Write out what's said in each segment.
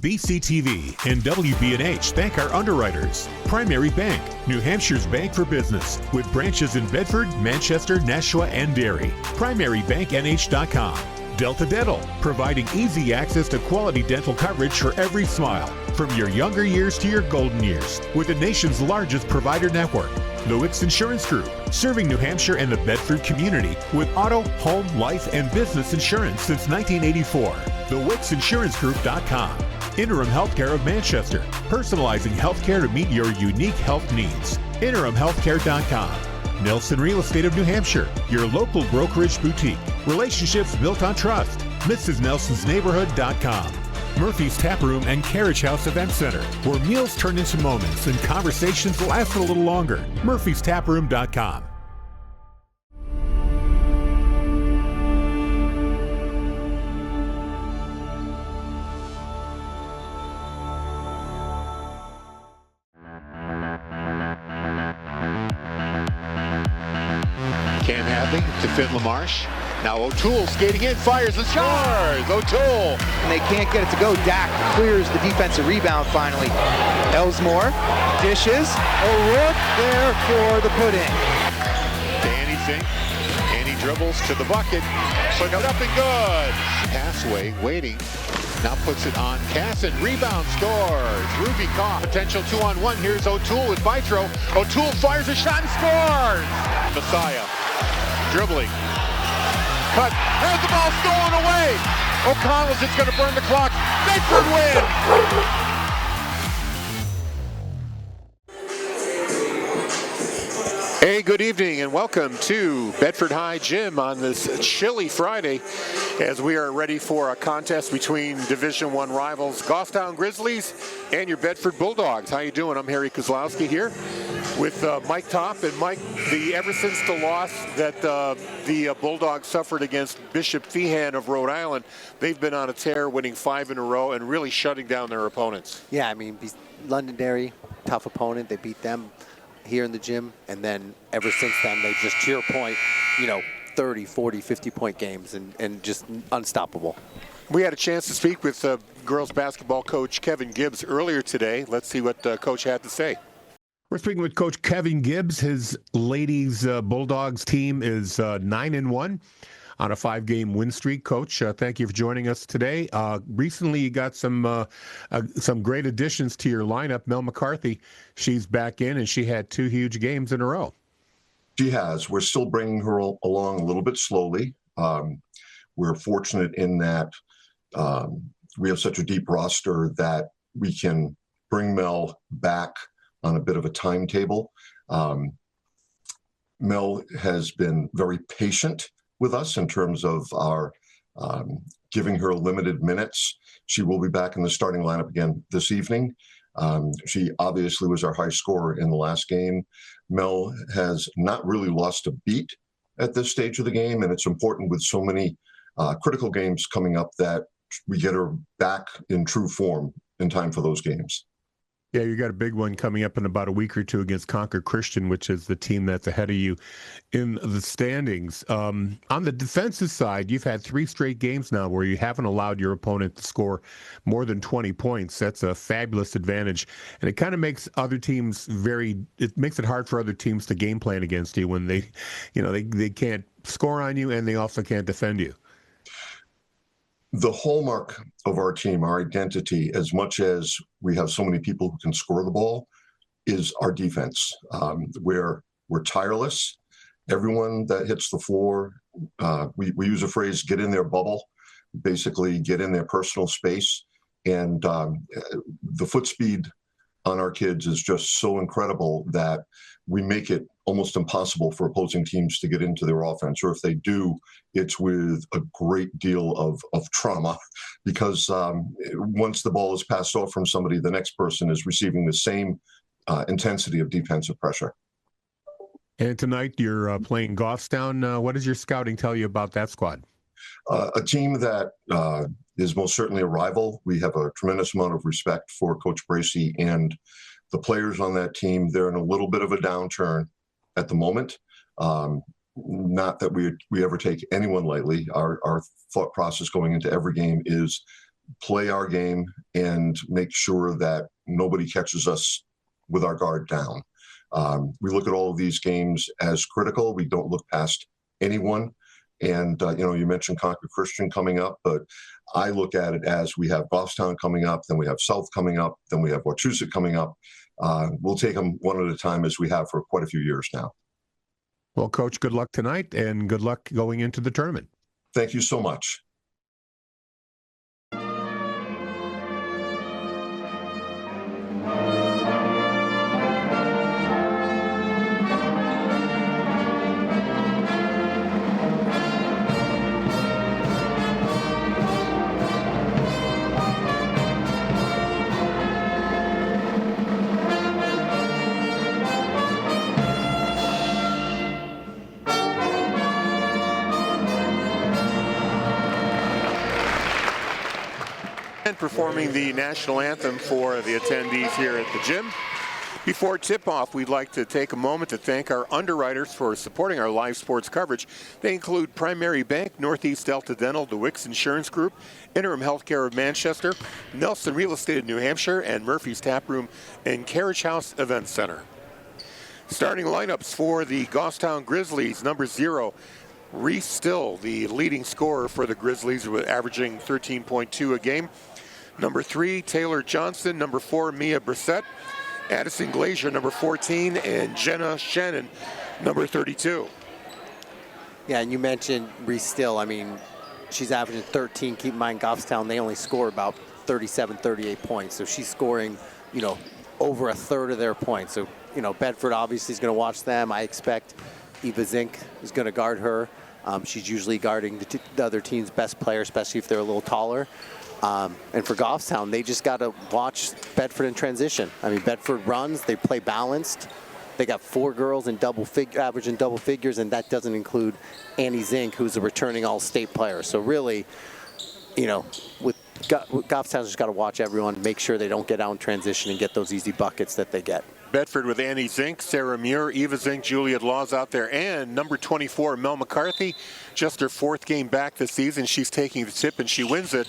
BCTV and WB&H thank our underwriters. Primary Bank, New Hampshire's bank for business, with branches in Bedford, Manchester, Nashua, and Derry. PrimaryBankNH.com. Delta Dental, providing easy access to quality dental coverage for every smile, from your younger years to your golden years, with the nation's largest provider network. The Wicks Insurance Group, serving New Hampshire and the Bedford community with auto, home, life, and business insurance since 1984. TheWicksInsuranceGroup.com. Interim Healthcare of Manchester, personalizing healthcare to meet your unique health needs. InterimHealthcare.com. Nelson Real Estate of New Hampshire, your local brokerage boutique. Relationships built on trust. MrsNelsonsNeighborhood.com. Murphy's Tap Room and Carriage House Event Center, where meals turn into moments and conversations last a little longer. Murphy'sTapRoom.com. Cam Hadley to Finn LaMarche. Now O'Toole skating in, fires and scores! O'Toole! And they can't get it to go. Dak clears the defensive rebound finally. Elsmore dishes. O'Rourke there for the put-in. Danny Fink, and he dribbles to the bucket. So got up and good. Passway waiting. Now puts it on Casson. Rebound scores. Ruby Koff. Potential 2-on-1. Here's O'Toole with Vitro. O'Toole fires a shot and scores! Messiah dribbling. Cut. Has the ball stolen away. O'Connell's just going to burn the clock. Bedford win. Hey, good evening and welcome to Bedford High Gym on this chilly Friday as we are ready for a contest between Division I rivals Goffstown Grizzlies and your Bedford Bulldogs. How you doing? I'm Harry Kozlowski here with Mike Topp. And Mike, ever since the loss that the Bulldogs suffered against Bishop Feehan of Rhode Island, they've been on a tear, winning 5 in a row and really shutting down their opponents. Yeah, I mean, Londonderry, tough opponent. They beat them here in the gym, and then ever since then, they just, to your point, 30, 40, 50-point games and just unstoppable. We had a chance to speak with girls basketball coach Kevin Gibbs earlier today. Let's see what Coach had to say. We're speaking with Coach Kevin Gibbs. His ladies Bulldogs team is 9-1 on a 5-game win streak. Coach, thank you for joining us today. Recently, you got some great additions to your lineup. Mel McCarthy, she's back in, and she had 2 huge games in a row. She has. We're still bringing her along a little bit slowly. We're fortunate in that we have such a deep roster that we can bring Mel back on a bit of a timetable. Mel has been very patient with us in terms of our giving her limited minutes. She will be back in the starting lineup again this evening. She obviously was our high scorer in the last game. Mel has not really lost a beat at this stage of the game, and it's important with so many critical games coming up that we get her back in true form in time for those games. Yeah, you got a big one coming up in about a week or two against Concord Christian, which is the team that's ahead of you in the standings. On the defensive side, you've had 3 straight games now where you haven't allowed your opponent to score more than 20 points. That's a fabulous advantage, and it kind of makes other teams it makes it hard for other teams to game plan against you when they can't score on you and they also can't defend you. The hallmark of our team, our identity, as much as we have so many people who can score the ball, is our defense. We're tireless. Everyone that hits the floor, we use a phrase, get in their bubble, basically get in their personal space. And the foot speed on our kids is just so incredible that we make it almost impossible for opposing teams to get into their offense, or if they do, it's with a great deal of trauma, because once the ball is passed off from somebody, the next person is receiving the same intensity of defensive pressure. And tonight you're playing Goffstown. What does your scouting tell you about that squad? A team that is most certainly a rival. We have a tremendous amount of respect for Coach Bracey and the players on that team. They're in a little bit of a downturn at the moment. Not that we ever take anyone lightly. Our thought process going into every game is play our game and make sure that nobody catches us with our guard down. We look at all of these games as critical. We don't look past anyone. And, you mentioned Concord Christian coming up, but I look at it as we have Goffstown coming up, then we have South coming up, then we have Wachusett coming up. We'll take them one at a time as we have for quite a few years now. Well, Coach, good luck tonight and good luck going into the tournament. Thank you so much. And performing the national anthem for the attendees here at the gym. Before tip-off, we'd like to take a moment to thank our underwriters for supporting our live sports coverage. They include Primary Bank, Northeast Delta Dental, the Wicks Insurance Group, Interim Healthcare of Manchester, Nelson Real Estate of New Hampshire, and Murphy's Tap Room and Carriage House Event Center. Starting lineups for the Goffstown Grizzlies, number 0, Reese Still, the leading scorer for the Grizzlies, with averaging 13.2 a game. Number 3, Taylor Johnson. Number 4, Mia Brissett. Addison Glazier, number 14, and Jenna Shannon, number 32. Yeah, and you mentioned Reese Still. I mean, she's averaging 13. Keep in mind, Goffstown, they only score about 37, 38 points. So she's scoring, over a third of their points. So, Bedford obviously is going to watch them. I expect Eva Zink is going to guard her. She's usually guarding the other team's best player, especially if they're a little taller. And for Goffstown, they just got to watch Bedford in transition. I mean, Bedford runs, they play balanced. They got 4 girls in averaging double figures, and that doesn't include Annie Zink, who's a returning all-state player. So really, with Goffstown's just got to watch everyone, make sure they don't get out in transition and get those easy buckets that they get. Bedford with Annie Zink, Sarah Muir, Eva Zink, Juliet Laws out there, and number 24, Mel McCarthy, just her 4th game back this season. She's taking the tip and she wins it,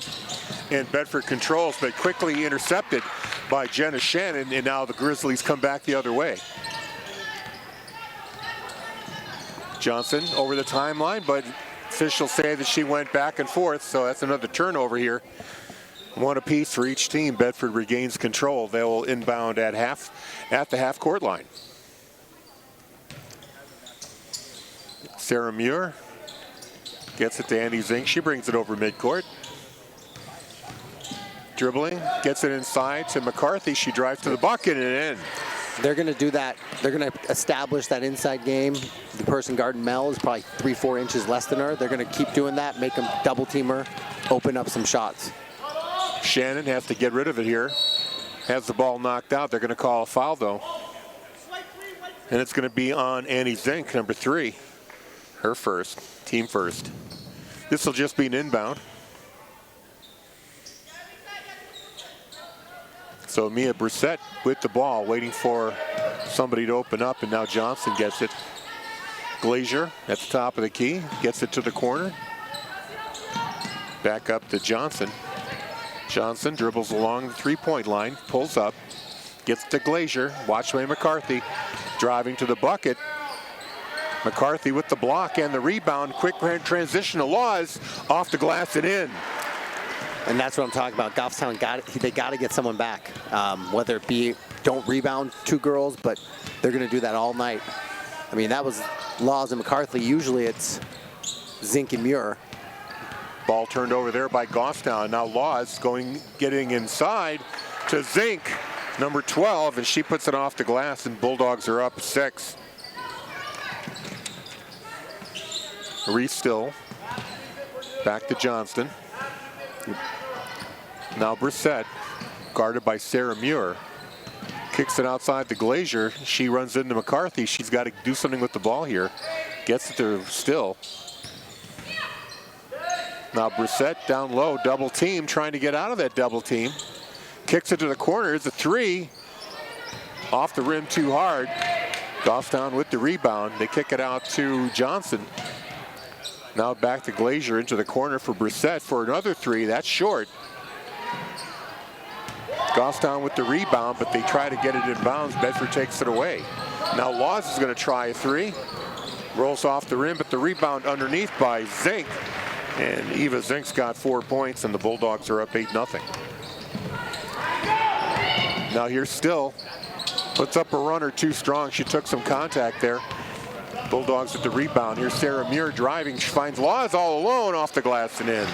and Bedford controls, but quickly intercepted by Jenna Shannon, and now the Grizzlies come back the other way. Johnson over the timeline, but officials say that she went back and forth, so that's another turnover here. 1 apiece for each team. Bedford regains control. They will inbound at the half-court line. Sarah Muir gets it to Annie Zink. She brings it over midcourt. Dribbling, gets it inside to McCarthy. She drives to the bucket and in. They're going to do that. They're going to establish that inside game. The person guarding Mel is probably 3-4 inches less than her. They're going to keep doing that, make them double team her, open up some shots. Shannon has to get rid of it here. Has the ball knocked out. They're going to call a foul, though. And it's going to be on Annie Zink, number 3. Her first, team first. This will just be an inbound. So Mia Brissett with the ball, waiting for somebody to open up, and now Johnson gets it. Glazier at the top of the key, gets it to the corner. Back up to Johnson. Johnson dribbles along the 3-point line, pulls up, gets to Glazier. Watch by McCarthy, driving to the bucket. McCarthy with the block and the rebound. Quick transition to Laws, off the glass and in. And that's what I'm talking about. Goffstown they got to get someone back. Whether it be don't rebound 2 girls, but they're going to do that all night. I mean, that was Laws and McCarthy. Usually it's Zink and Muir. Ball turned over there by Goffstown. Now Laws getting inside to Zink, number 12, and she puts it off the glass, and Bulldogs are up 6. Reese Still, back to Johnston. Now Brissett, guarded by Sarah Muir. Kicks it outside the Glazier. She runs into McCarthy. She's got to do something with the ball here. Gets it to Still. Now Brissett down low, double team, trying to get out of that double team. Kicks it to the corner. It's a 3. Off the rim too hard. Goffstown with the rebound. They kick it out to Johnson. Now back to Glazier into the corner for Brissett for another 3. That's short. Goffstown with the rebound, but they try to get it in bounds. Bedford takes it away. Now Laws is going to try a three. Rolls off the rim, but the rebound underneath by Zink. And Eva Zink's got 4 points, and the Bulldogs are up 8-0. Now here's Still. Puts up a runner too strong. She took some contact there. Bulldogs with the rebound. Here's Sarah Muir driving. She finds Laws all alone off the glass and in.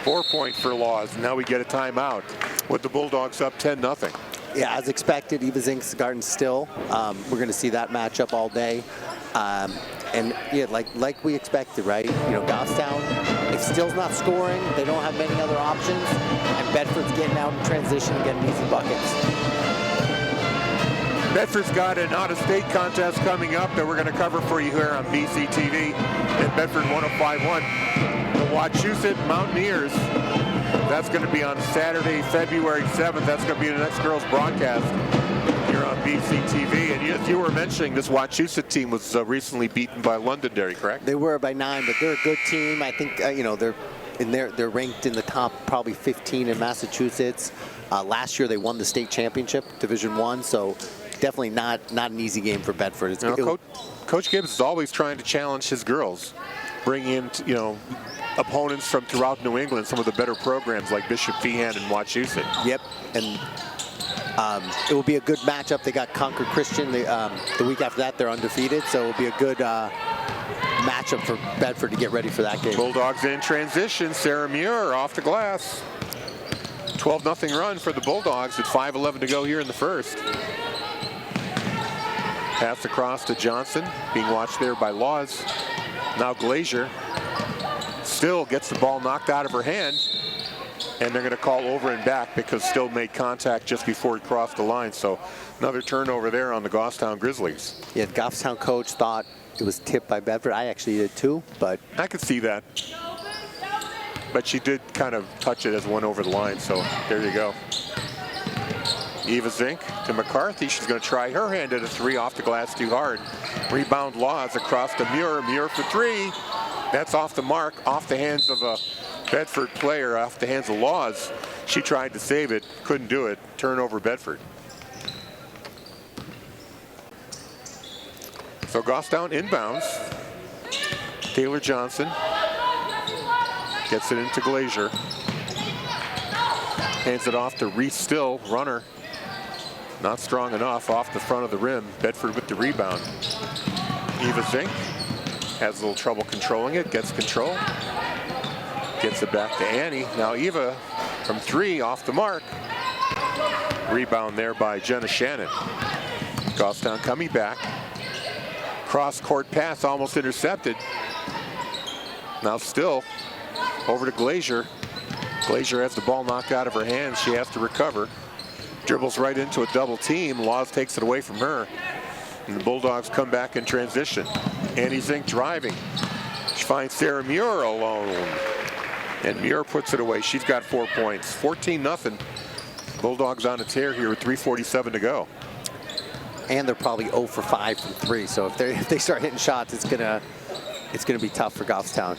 4 point for Laws. Now we get a timeout with the Bulldogs up 10-0. Yeah, as expected, Eva Zink's guarding Still. We're going to see that matchup all day. And yeah, like we expected, right? You know, Goffstown, if Still's not scoring, they don't have many other options. And Bedford's getting out in transition and getting easy buckets. Bedford's got an out-of-state contest coming up that we're going to cover for you here on BC TV at Bedford 105.1. The Wachusett Mountaineers. That's going to be on Saturday, February 7th. That's going to be the next girls' broadcast here on BC TV. And as you were mentioning, this Wachusett team was recently beaten by Londonderry, correct? They were by 9, but they're a good team. I think you know, they're ranked in the top probably 15 in Massachusetts. Last year they won the state championship, Division I. So definitely not an easy game for Bedford. It's, Coach Gibbs is always trying to challenge his girls, bring in opponents from throughout New England, some of the better programs like Bishop Feehan and Wachusett. Yep, and it will be a good matchup. They got Concord Christian. The week after that, they're undefeated, so it will be a good matchup for Bedford to get ready for that game. Bulldogs in transition. Sarah Muir off the glass. 12-0 run for the Bulldogs with 5:11 to go here in the first. Pass across to Johnson, being watched there by Laws. Now Glazier Still gets the ball knocked out of her hand, and they're going to call over and back because Still made contact just before he crossed the line. So another turnover there on the Goffstown Grizzlies. Yeah, the Goffstown coach thought it was tipped by Bedford. I actually did too, but I could see that. But she did kind of touch it as one over the line, so there you go. Eva Zink to McCarthy. She's going to try her hand at a three, off the glass too hard. Rebound Laws across to Muir. Muir for three. That's off the mark, off the hands of a Bedford player, off the hands of Laws. She tried to save it, couldn't do it. Turnover Bedford. So Goffstown inbounds. Taylor Johnson gets it into Glazier. Hands it off to Reese Still, runner. Not strong enough, off the front of the rim. Bedford with the rebound. Eva Zink has a little trouble controlling it, gets control. Gets it back to Annie. Now Eva from three, off the mark. Rebound there by Jenna Shannon. Goffstown coming back. Cross-court pass almost intercepted. Now Still over to Glazier. Glazier has the ball knocked out of her hands. She has to recover. Dribbles right into a double team. Laws takes it away from her. And the Bulldogs come back in transition. Annie Zink driving. She finds Sarah Muir alone. And Muir puts it away. She's got 4 points. 14-0. Bulldogs on a tear here with 3:47 to go. And they're probably 0 for 5 from three. So if they start hitting shots, it's gonna be tough for Goffstown.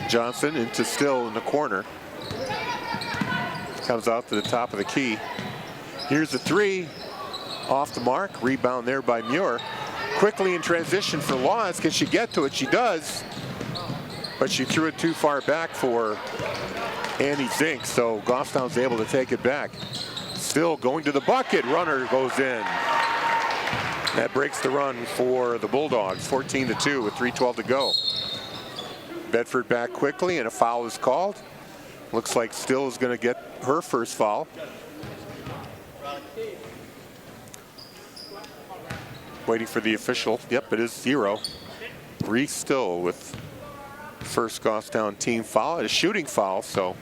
Johnson into Still in the corner. Comes out to the top of the key. Here's the three. Off the mark. Rebound there by Muir. Quickly in transition for Laws. Can she get to it? She does. But she threw it too far back for Annie Zink. So Goffstown's able to take it back. Still going to the bucket. Runner goes in. That breaks the run for the Bulldogs. 14-2 with 3:12 to go. Bedford back quickly, and a foul is called. Looks like Still is going to get her first foul. Waiting for the official. Yep, it is 0. Reese Still with first Goffstown team foul. A shooting foul, so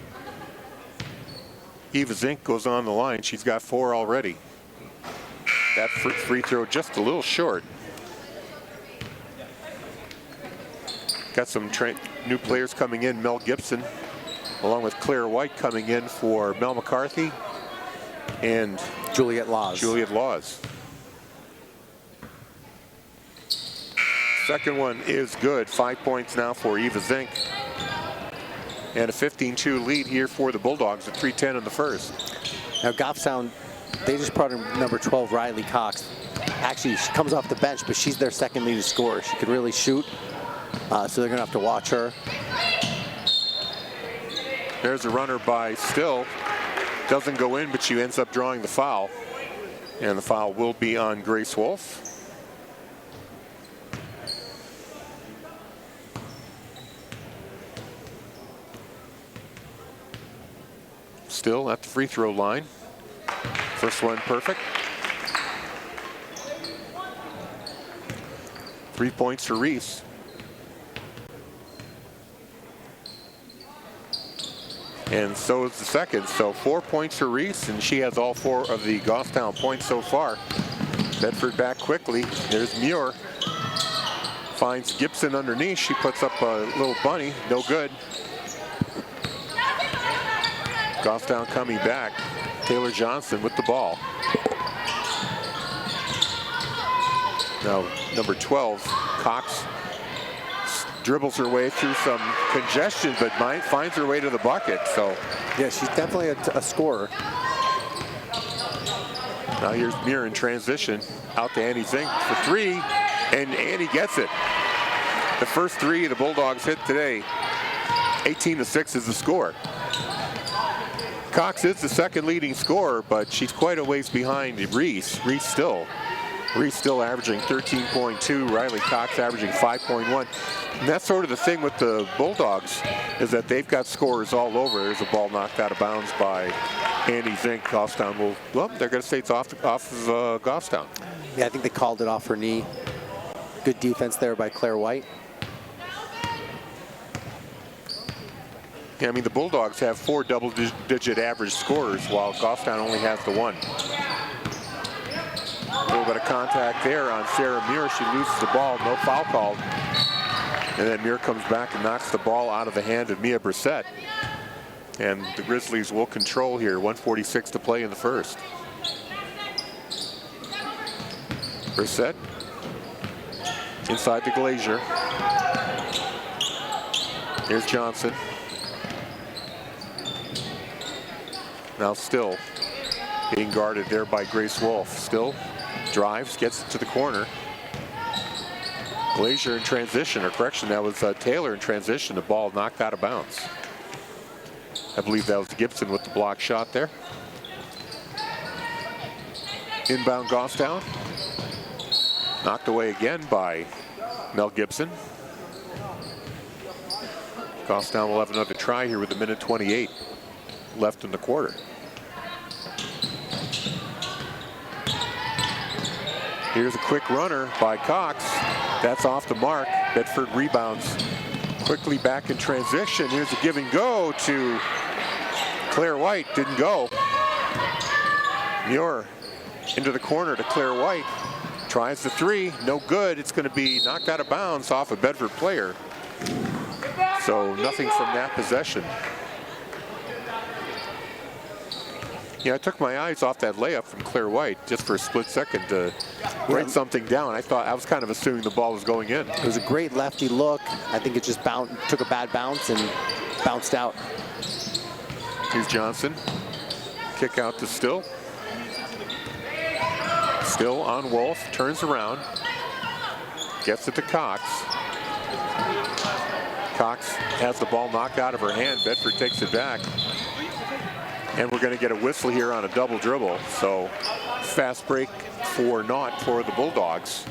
Eva Zink goes on the line. She's got 4 already. That free throw just a little short. Got some new players coming in. Mel Gibson, along with Claire White, coming in for Mel McCarthy and Juliet Laws. Second one is good. 5 points now for Eva Zink. And a 15-2 lead here for the Bulldogs at 3:10 in the first. Now Goffstown, they just brought in number 12, Riley Cox. Actually, she comes off the bench, but she's their second leading scorer. She can really shoot, so they're going to have to watch her. There's a runner by Still. Doesn't go in, but she ends up drawing the foul. And the foul will be on Grace Wolf. Still at the free throw line. First one perfect. 3 points for Reese. And so is the second. So 4 points for Reese, and she has all 4 of the Goffstown points so far. Bedford back quickly. There's Muir. Finds Gibson underneath. She puts up a little bunny. No good. Goffstown coming back. Taylor Johnson with the ball. Now, number 12, Cox, dribbles her way through some congestion, but finds her way to the bucket. So, yeah, she's definitely a scorer. Now here's Muir in transition. Out to Annie Zink for 3, and Annie gets it. The first 3 the Bulldogs hit today. 18-6 is the score. Cox is the second leading scorer, but she's quite a ways behind Reese. Reese still averaging 13.2. Riley Cox averaging 5.1. And that's sort of the thing with the Bulldogs, is that they've got scorers all over. There's a ball knocked out of bounds by Annie Zink. Goffstown will, well, they're going to say it's off of Goffstown. Yeah, I think they called it off her knee. Good defense there by Claire White. Yeah, I mean, the Bulldogs have 4 double-digit average scorers, while Goffstown only has the 1. A little bit of contact there on Sarah Muir. She loses the ball, no foul called. And then Muir comes back and knocks the ball out of the hand of Mia Brissett. And the Grizzlies will control here. 1:46 to play in the first. Brissett inside the Glazier. Here's Johnson. Now Still being guarded there by Grace Wolf. Still drives, gets it to the corner. Glazier in transition, or correction, that was Taylor in transition. The ball knocked out of bounds. I believe that was Gibson with the block shot there. Inbound Goffstown. Knocked away again by Mel Gibson. Goffstown will have another try here with 1:28 left in the quarter. Here's a quick runner by Cox. That's off the mark. Bedford rebounds quickly back in transition. Here's a give and go to Claire White. Didn't go. Muir into the corner to Claire White. Tries the 3. No good. It's going to be knocked out of bounds off a Bedford player. So nothing from that possession. Yeah, I took my eyes off that layup from Claire White just for a split second to write something down. I was kind of assuming the ball was going in. It was a great lefty look. I think it just took a bad bounce and bounced out. Here's Johnson. Kick out to Still. Still on Wolf. Turns around. Gets it to Cox. Cox has the ball knocked out of her hand. Bedford takes it back. And we're going to get a whistle here on a double dribble. So fast break for naught for the Bulldogs.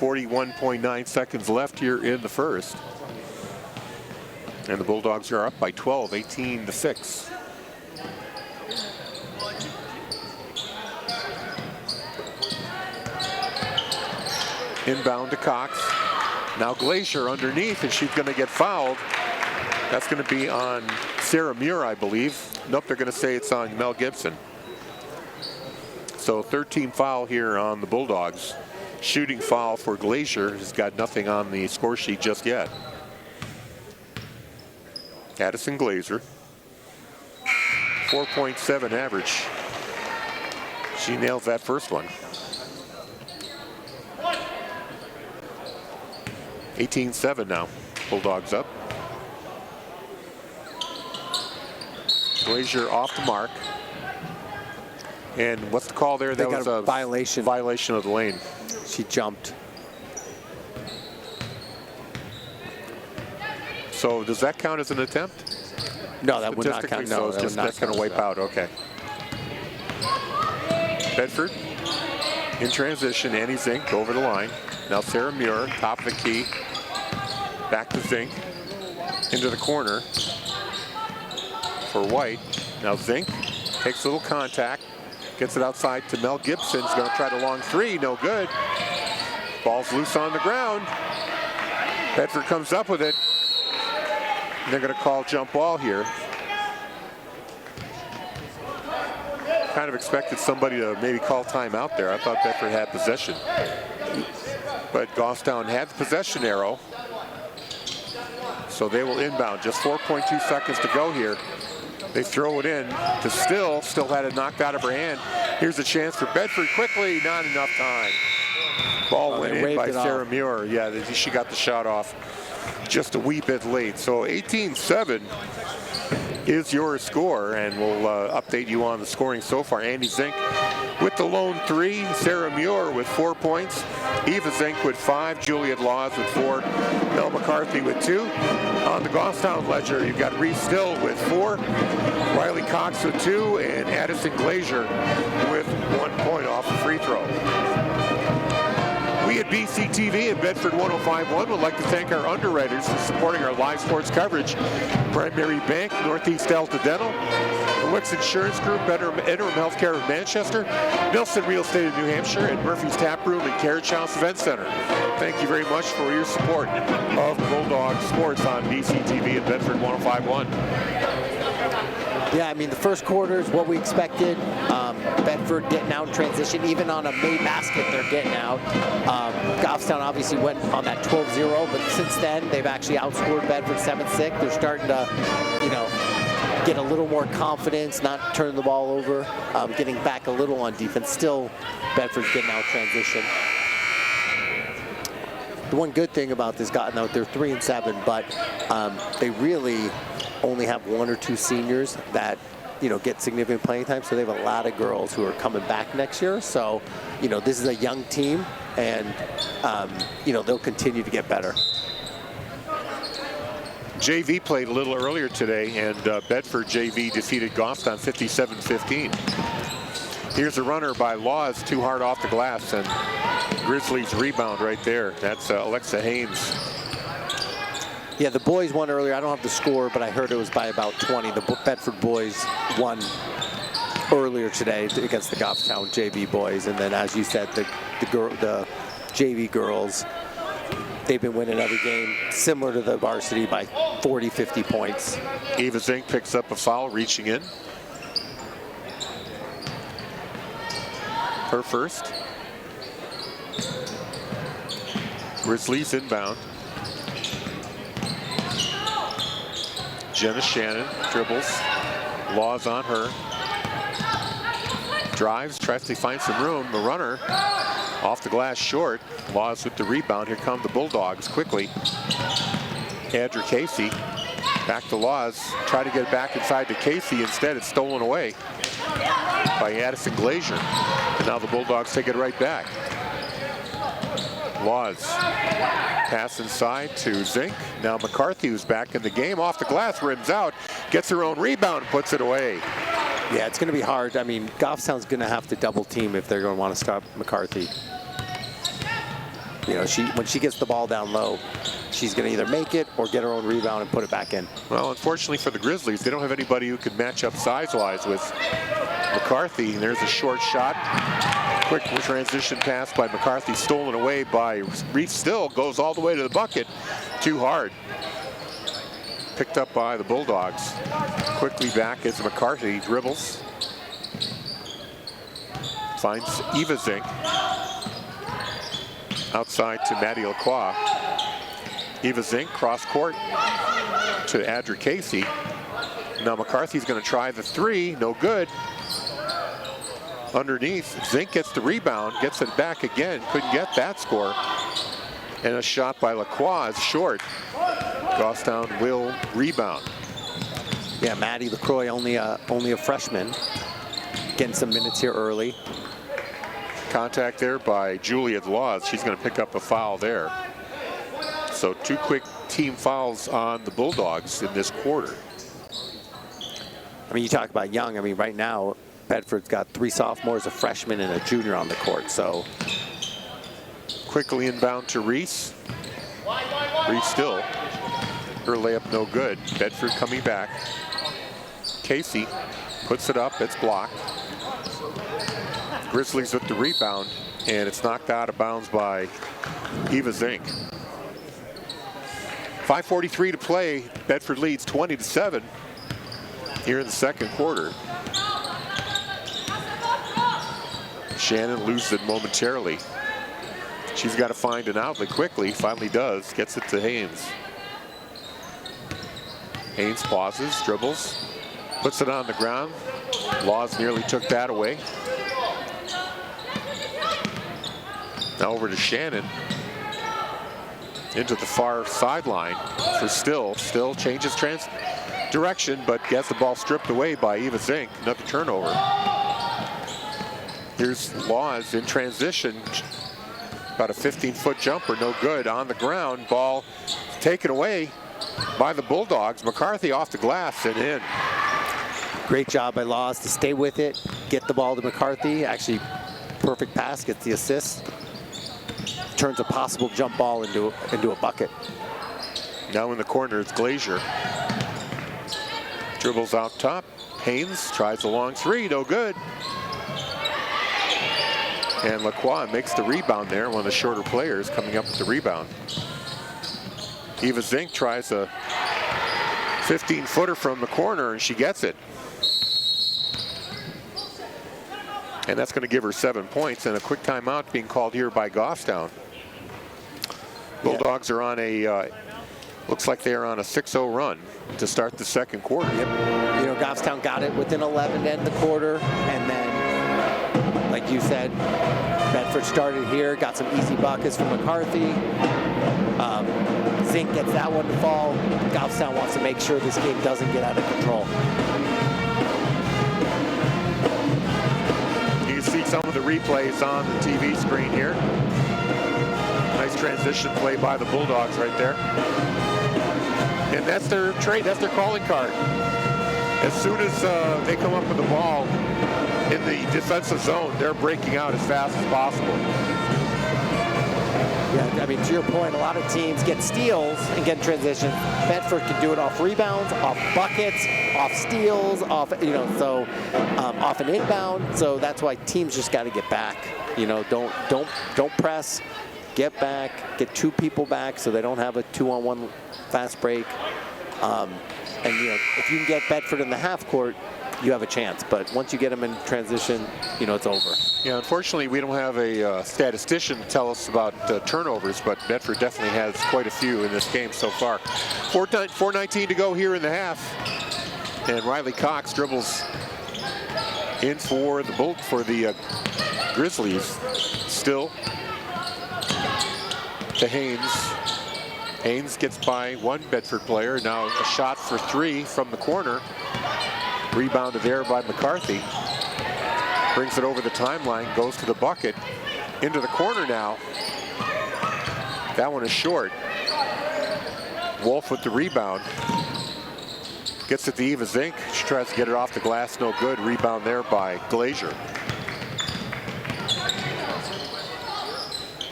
41.9 seconds left here in the first. And the Bulldogs are up by 12, 18-6. Inbound to Cox. Now Glazier underneath, and she's going to get fouled. That's going to be on Sarah Muir, I believe. Nope, they're going to say it's on Mel Gibson. So 13 foul here on the Bulldogs. Shooting foul for Glazier. Has got nothing on the score sheet just yet. Addison Glazier. 4.7 average. She nails that first one. 18-7 now. Bulldogs up. Glazier off the mark. And what's the call there? They That got was a a violation. violation of the lane. She jumped. So does that count as an attempt? No, that would not count. Statistically, No, so it's just that's going to wipe out. Okay. Bedford in transition. Annie Zink over the line. Now Sarah Muir, top of the key. Back to Zink. Into the corner for White. Now Zink takes a little contact. Gets it outside to Mel Gibson's going to try the long three. No good. Ball's loose on the ground. Bedford comes up with it. They're going to call jump ball here. Kind of expected somebody to maybe call timeout there. I thought Bedford had possession. But Goffstown had the possession arrow. So they will inbound. Just 4.2 seconds to go here. They throw it in to Still had it knocked out of her hand. Here's a chance for Bedford quickly. Not enough time. Ball went in by Sarah Muir. Yeah, she got the shot off just a wee bit late. So 18-7 is your score, and we'll update you on the scoring so far. Andy Zink with the lone three, Sarah Muir with 4 points, Eva Zink with 5, Juliet Laws with 4, Mel McCarthy with 2. On the Goffstown ledger, you've got Reese Still with 4, Riley Cox with 2, and Addison Glazier with 1 point off a free throw. We at BCTV at Bedford 105.1 would like to thank our underwriters for supporting our live sports coverage. Primary Bank, Northeast Delta Dental, the Wicks Insurance Group, Interim Healthcare of Manchester, Nelson Real Estate of New Hampshire, and Murphy's Tap Room and Carriage House Event Center. Thank you very much for your support of Bulldog Sports on BCTV at Bedford 105.1. Yeah, I mean, the first quarter is what we expected. Bedford getting out in transition. Even on a made basket, they're getting out. Goffstown obviously went on that 12-0, but since then, they've actually outscored Bedford 7-6. They're starting to, get a little more confidence, not turn the ball over, getting back a little on defense. Still, Bedford's getting out transition. The one good thing about this, they're 3-7, but they really only have 1 or 2 seniors that get significant playing time, so they have a lot of girls who are coming back next year. So this is a young team, and they'll continue to get better. JV played a little earlier today, and Bedford JV defeated Goffstown 57-15. Here's a runner by Laws, too hard off the glass, and Grizzlies rebound right there. That's Alexa Haynes. Yeah, the boys won earlier. I don't have the score, but I heard it was by about 20. The Bedford boys won earlier today against the Goffstown JV boys. And then, as you said, the JV girls, they've been winning every game, similar to the varsity, by 40, 50 points. Eva Zink picks up a foul, reaching in. Her first. Grizzlies inbound. Jenna Shannon dribbles. Laws on her. Drives, tries to find some room. The runner off the glass short. Laws with the rebound. Here come the Bulldogs quickly. Andrew Casey back to Laws. Try to get it back inside to Casey. Instead, it's stolen away by Addison Glazier. And now the Bulldogs take it right back. Laws. Pass inside to Zink. Now McCarthy, who's back in the game, off the glass, rims out, gets her own rebound, puts it away. Yeah, it's going to be hard. I mean, Goffstown's going to have to double team if they're going to want to stop McCarthy. When she gets the ball down low, she's going to either make it or get her own rebound and put it back in. Well, unfortunately for the Grizzlies, they don't have anybody who can match up size-wise with McCarthy. There's a short shot. Quick transition pass by McCarthy, stolen away by Reese Still, goes all the way to the bucket. Too hard. Picked up by the Bulldogs. Quickly back as McCarthy dribbles. Finds Eva Zink. Outside to Maddie Lacroix. Eva Zink, cross court to Adra Casey. Now McCarthy's going to try the three, no good. Underneath, Zink gets the rebound, gets it back again, couldn't get that score. And a shot by Lacroix is short. Goffstown will rebound. Yeah, Maddie LaCroix, only a freshman, getting some minutes here early. Contact there by Julia Laws. She's going to pick up a foul there. So 2 quick team fouls on the Bulldogs in this quarter. I mean, you talk about young. I mean, right now, Bedford's got 3 sophomores, a freshman, and a junior on the court. So quickly inbound to Reese. Reese still. Her layup no good. Bedford coming back. Casey puts it up. It's blocked. Grizzlies with the rebound, and it's knocked out of bounds by Eva Zink. 5:43 to play. Bedford leads 20-7 here in the second quarter. Shannon loses it momentarily. She's got to find an outlet quickly. Finally does. Gets it to Haynes. Haynes pauses, dribbles, puts it on the ground. Laws nearly took that away. Now over to Shannon. Into the far sideline for Still. Still changes direction, but gets the ball stripped away by Eva Zink. Another turnover. Here's Laws in transition. About a 15-foot jumper, no good. On the ground, ball taken away by the Bulldogs. McCarthy off the glass and in. Great job by Laws to stay with it, get the ball to McCarthy. Actually, perfect pass, gets the assist. Turns a possible jump ball into a bucket. Now in the corner, it's Glazier. Dribbles out top. Haynes tries a long 3, no good. And Lacroix makes the rebound there, one of the shorter players coming up with the rebound. Eva Zink tries a 15-footer from the corner, and she gets it. And that's going to give her 7 points, and a quick timeout being called here by Goffstown. Bulldogs are on a, looks like they're on a 6-0 run to start the second quarter. Yep. You know, Goffstown got it within 11 to end the quarter, and then, like you said, Bedford started here, got some easy buckets from McCarthy. Zink gets that one to fall. Goffstown wants to make sure this game doesn't get out of control. You can see some of the replays on the TV screen here. Nice transition play by the Bulldogs right there. And that's their trade, that's their calling card. As soon as they come up with the ball in the defensive zone, they're breaking out as fast as possible. Yeah, I mean, to your point, a lot of teams get steals and get in transition. Bedford can do it off rebounds, off buckets, off steals, off, you know, so off an inbound. So that's why teams just got to get back. You know, don't press. Get back, get 2 people back so they don't have a 2-on-1 fast break. And, you know, if you can get Bedford in the half court, you have a chance. But once you get them in transition, you know, it's over. Yeah, unfortunately, we don't have a statistician to tell us about turnovers, but Bedford definitely has quite a few in this game so far. 4:19 to go here in the half. And Riley Cox dribbles in for the Grizzlies. Still to Haynes. Haynes gets by one Bedford player. Now a shot for 3 from the corner. Rebounded there by McCarthy. Brings it over the timeline, goes to the bucket. Into the corner now. That one is short. Wolf with the rebound. Gets it to Eva Zink. She tries to get it off the glass, no good. Rebound there by Glazier.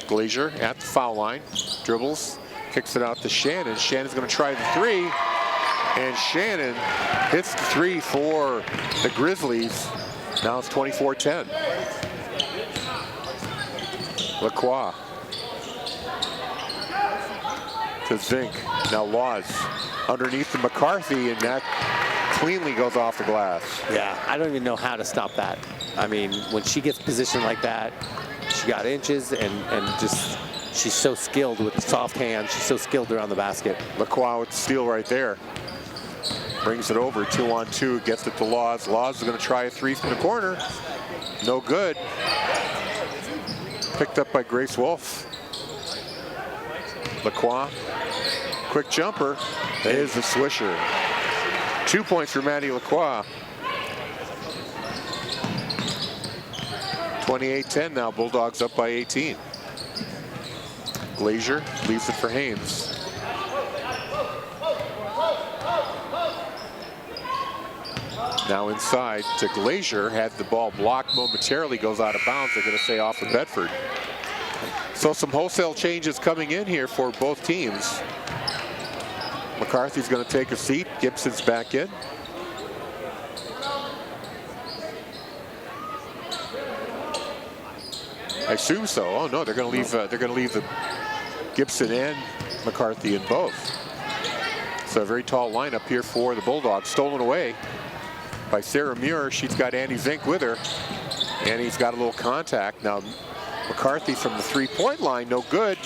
Glazier at the foul line, dribbles, kicks it out to Shannon. Shannon's going to try the 3, and Shannon hits the 3 for the Grizzlies. Now it's 24-10. Lacroix to Zink. Now Laws underneath the McCarthy, and that cleanly goes off the glass. Yeah, I don't even know how to stop that. I mean, when she gets positioned like that, she got inches and just, she's so skilled with soft hands. She's so skilled around the basket. Lacroix with the steal right there. Brings it over, 2-on-2, gets it to Laws. Laws is going to try a 3 from the corner. No good. Picked up by Grace Wolf. Lacroix, quick jumper. There's the swisher. 2 points for Maddie Lacroix. 28-10 now, Bulldogs up by 18. Glazier leaves it for Haynes. Now inside to Glazier, had the ball blocked momentarily, goes out of bounds. They're going to say off of Bedford. So some wholesale changes coming in here for both teams. McCarthy's going to take a seat. Gibson's back in. I assume so. Oh no, they're going to leave. They're going to leave the Gibson and McCarthy in both. So a very tall lineup here for the Bulldogs. Stolen away by Sarah Muir. She's got Annie Zink with her. Annie's got a little contact. Now McCarthy from the three-point line, no good.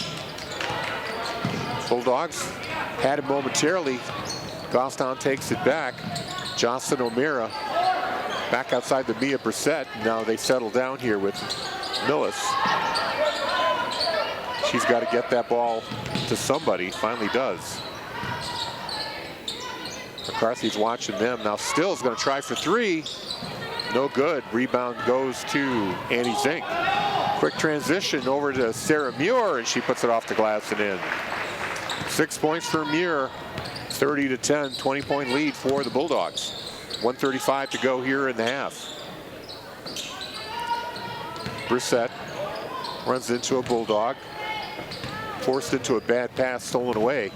Bulldogs had it momentarily. Goffstown takes it back. Jocelyn O'Meara back outside the Mia Brissett. Now they settle down here with Millis. She's got to get that ball to somebody. Finally does. McCarthy's watching them. Now Still's going to try for three. No good. Rebound goes to Annie Zink. Quick transition over to Sarah Muir, and she puts it off the glass and in. 6 points for Muir. 30-10, 20-point lead for the Bulldogs. 1:35 to go here in the half. Brissett runs into a Bulldog. Forced into a bad pass, stolen away.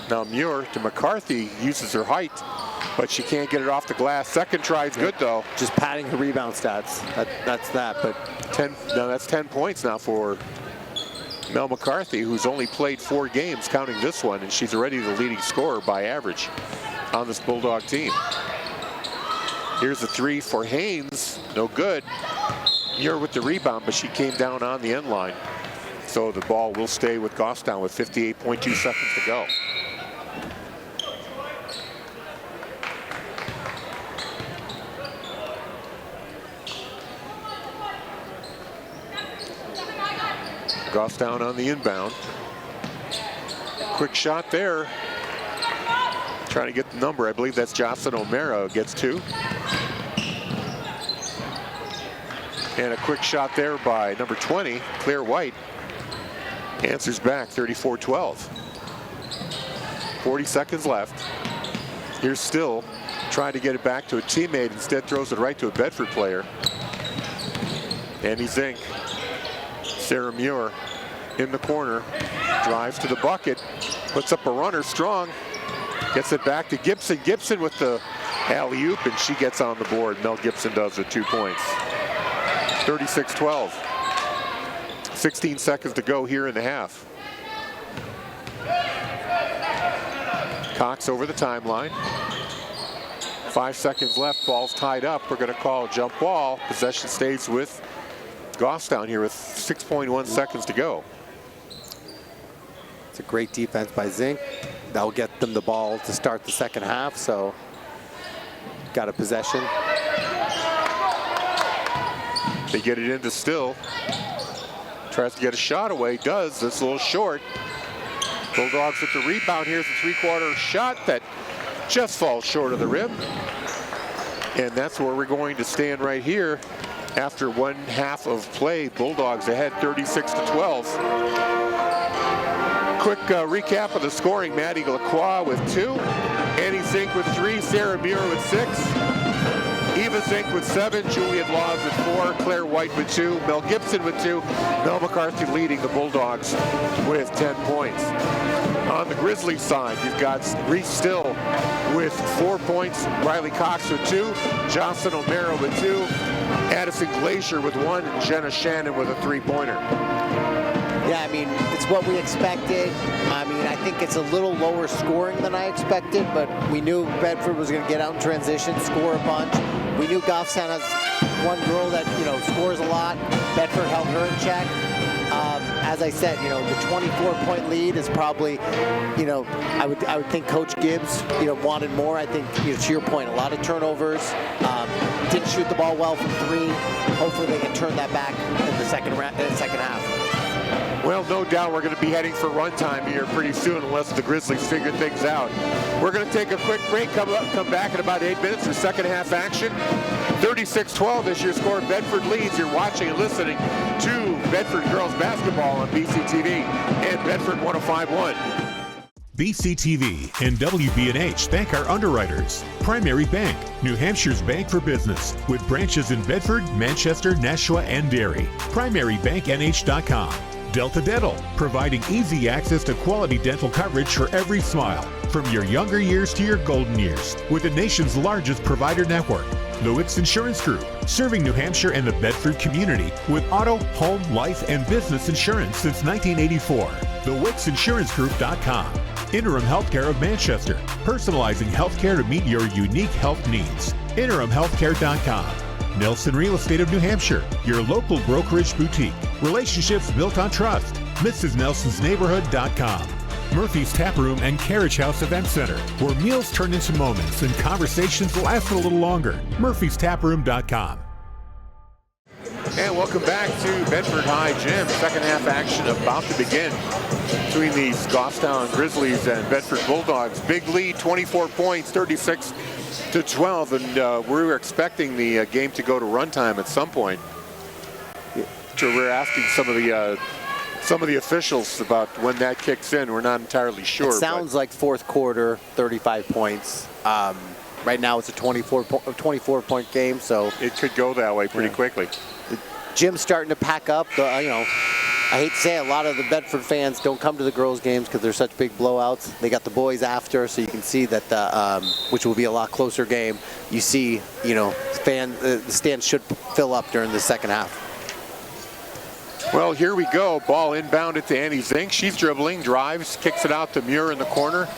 Now Muir to McCarthy, uses her height, but she can't get it off the glass. Second try is good though. Just padding her rebound stats. That's that. But that's 10 points now for Mel McCarthy, who's only played 4 games, counting this one, and she's already the leading scorer by average on this Bulldog team. Here's a three for Haynes, no good. Muir with the rebound, but she came down on the end line. So the ball will stay with Goffstown with 58.2 seconds to go. Goffstown on the inbound. Quick shot there. Trying to get the number. I believe that's Jocelyn O'Meara gets 2. And a quick shot there by number 20, Claire White. Answers back, 34-12. 40 seconds left. Here's Still trying to get it back to a teammate. Instead throws it right to a Bedford player. Annie Zink. Sarah Muir in the corner. Drives to the bucket. Puts up a runner strong. Gets it back to Gibson. Gibson with the alley-oop, and she gets on the board. Mel Gibson does with 2 points. 36-12. 16 seconds to go here in the half. Cox over the timeline. 5 seconds left. Ball's tied up. We're going to call a jump ball. Possession stays with Goffstown here with 6.1 seconds to go. It's a great defense by Zink. That'll get them the ball to start the second half. So got a possession. They get it into Still. Tries to get a shot away. Does. That's a little short. Bulldogs with the rebound. Here's a three-quarter shot that just falls short of the rim. And that's where we're going to stand right here after one half of play. Bulldogs ahead 36-12. Quick recap of the scoring. Maddie Lacroix with 2. Annie Zink with 3. Sarah Muir with 6. Eva Zink with 7, Juliet Laws with 4, Claire White with 2, Mel Gibson with 2, Mel McCarthy leading the Bulldogs with 10 points. On the Grizzlies side, you've got Reese Still with 4 points, Riley Cox with 2, Jocelyn O'Meara with 2, Addison Glazier with 1, and Jenna Shannon with a 3-pointer. Yeah, I mean, it's what we expected. I mean, I think it's a little lower scoring than I expected, but we knew Bedford was going to get out in transition, score a bunch. We knew Goffstown has one girl that, scores a lot. Bedford held her in check. As I said, the 24-point lead is probably, I would think Coach Gibbs, wanted more. I think, to your point, a lot of turnovers. Didn't shoot the ball well from 3. Hopefully they can turn that back in the second half. Well, no doubt we're going to be heading for run time here pretty soon unless the Grizzlies figure things out. We're going to take a quick break, come back in about 8 minutes for second half action. 36-12 is your score. Bedford leads. You're watching and listening to Bedford girls basketball on BCTV and Bedford 105.1. BCTV and WB&H thank our underwriters. Primary Bank, New Hampshire's bank for business, with branches in Bedford, Manchester, Nashua, and Derry. PrimaryBankNH.com. Delta Dental, providing easy access to quality dental coverage for every smile, from your younger years to your golden years, with the nation's largest provider network. The Wicks Insurance Group, serving New Hampshire and the Bedford community with auto, home, life, and business insurance since 1984. TheWicksInsuranceGroup.com. Interim Healthcare of Manchester, personalizing healthcare to meet your unique health needs. InterimHealthcare.com. Nelson Real Estate of New Hampshire, your local brokerage boutique. Relationships built on trust. MrsNelsonsNeighborhood.com. Murphy's Tap Room and Carriage House Event Center, where meals turn into moments and conversations last a little longer. Murphy'sTapRoom.com. And welcome back to Bedford High Gym. Second half action about to begin between these Goffstown Grizzlies and Bedford Bulldogs. Big lead, 24 points, 36-12, and we were expecting the game to go to runtime at some point. So we're asking some of the officials about when that kicks in. We're not entirely sure. It sounds like fourth quarter, 35 points. Right now it's a 24-point game, so it could go that way pretty quickly. The gym's starting to pack up. I hate to say it, a lot of the Bedford fans don't come to the girls' games because they're such big blowouts. They got the boys after, so you can see that which will be a lot closer game. You see, the stands should fill up during the second half. Well, here we go. Ball inbounded to Annie Zink. She's dribbling, drives, kicks it out to Muir in the corner.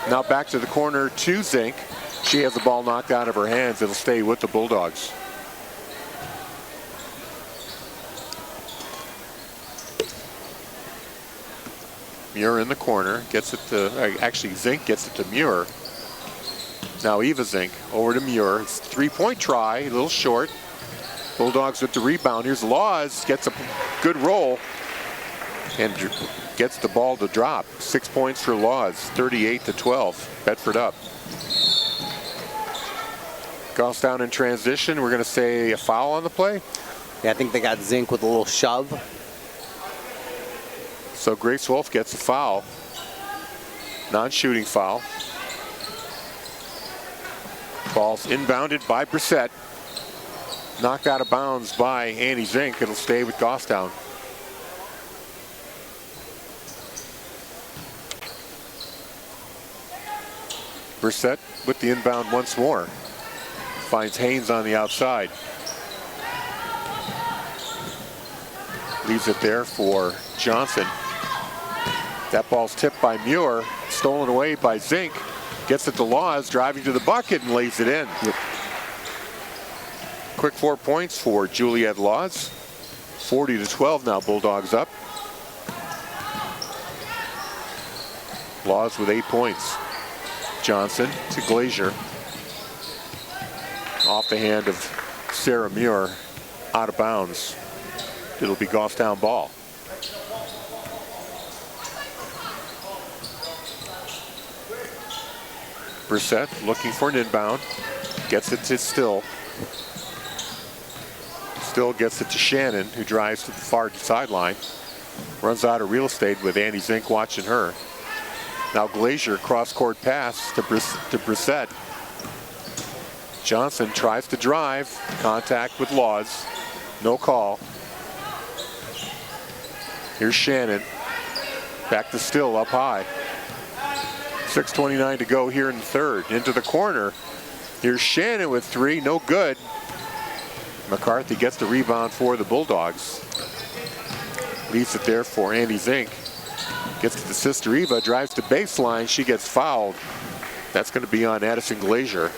Now back to the corner to Zink. She has the ball knocked out of her hands. It'll stay with the Bulldogs. Muir in the corner, gets it to, actually Zink gets it to Muir. Now Eva Zink over to Muir. It's a three-point try, a little short. Bulldogs with the rebound. Here's Laws, gets a good roll and gets the ball to drop. 6 points for Laws, 38-12. Bedford up. Goffstown in transition. We're going to say a foul on the play. Yeah, I think they got Zink with a little shove. So Grace Wolf gets a foul. Non-shooting foul. Ball's inbounded by Brissett. Knocked out of bounds by Annie Zink. It'll stay with Goffstown. Brissett with the inbound once more. Finds Haynes on the outside. Leaves it there for Johnson. That ball's tipped by Muir. Stolen away by Zink. Gets it to Laws, driving to the bucket and lays it in. Yep. Quick 4 points for Juliet Laws. 40-12 now, Bulldogs up. Laws with 8 points. Johnson to Glazier. Off the hand of Sarah Muir, out of bounds. It'll be Goffstown ball. Brissett looking for an inbound. Gets it to Still. Still gets it to Shannon, who drives to the far sideline. Runs out of real estate with Annie Zink watching her. Now Glazier, cross-court pass to Brissett. Johnson tries to drive. Contact with Laws. No call. Here's Shannon. Back to Still up high. 6:29 to go here in the third. Into the corner. Here's Shannon with three. No good. McCarthy gets the rebound for the Bulldogs. Leaves it there for Andy Zink. Gets to the sister Eva. Drives to baseline. She gets fouled. That's going to be on Addison Glazier.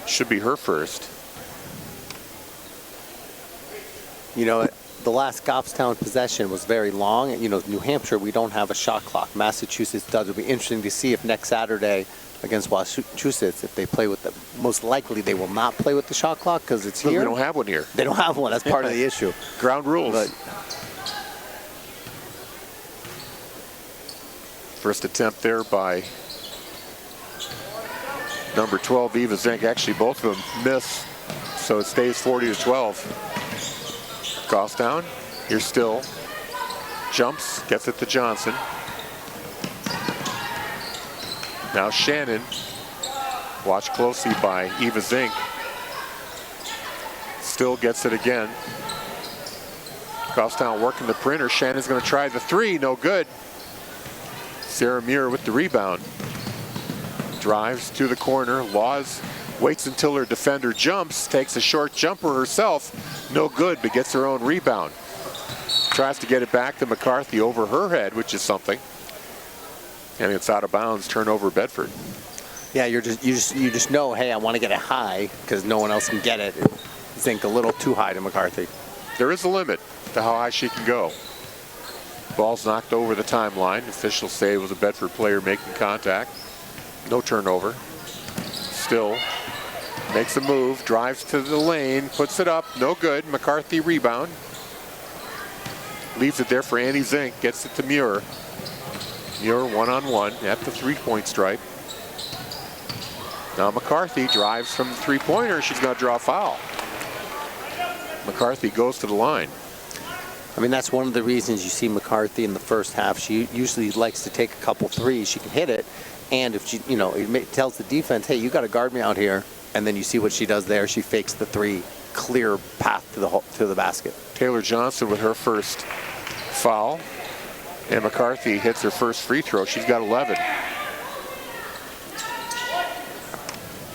Should be her first. The last Goffstown possession was very long. New Hampshire, we don't have a shot clock. Massachusetts does. It'll be interesting to see if next Saturday against Massachusetts, if they play with the, most likely they will not play with the shot clock because it's here. We don't have one here. They don't have one. That's part of the issue. Ground rules. But First attempt there by number 12, Eva Zink. Actually, both of them miss, so it stays 40-12. Goffstown, here still. Jumps, gets it to Johnson. Now Shannon, watched closely by Eva Zink. Still gets it again. Goffstown working the perimeter. Shannon's going to try the three, no good. Sarah Muir with the rebound. Drives to the corner. Laws waits until her defender jumps, takes a short jumper herself, no good, but gets her own rebound. Tries to get it back to McCarthy over her head, which is something. And it's out of bounds, turnover Bedford. Yeah, you just know, hey, I want to get it high because no one else can get it. Zink a little too high to McCarthy. There is a limit to how high she can go. Ball's knocked over the timeline. Officials say it was a Bedford player making contact. No turnover. Still makes a move, drives to the lane, puts it up, no good. McCarthy rebound. Leaves it there for Annie Zink, gets it to Muir. Muir one-on-one at the three-point stripe. Now McCarthy drives from the three-pointer. She's going to draw a foul. McCarthy goes to the line. I mean, that's one of the reasons you see McCarthy in the first half. She usually likes to take a couple threes. She can hit it. And if she, it tells the defense, hey, you got to guard me out here. And then you see what she does there. She fakes the three, clear path to the basket. Taylor Johnson with her first foul. And McCarthy hits her first free throw. She's got 11.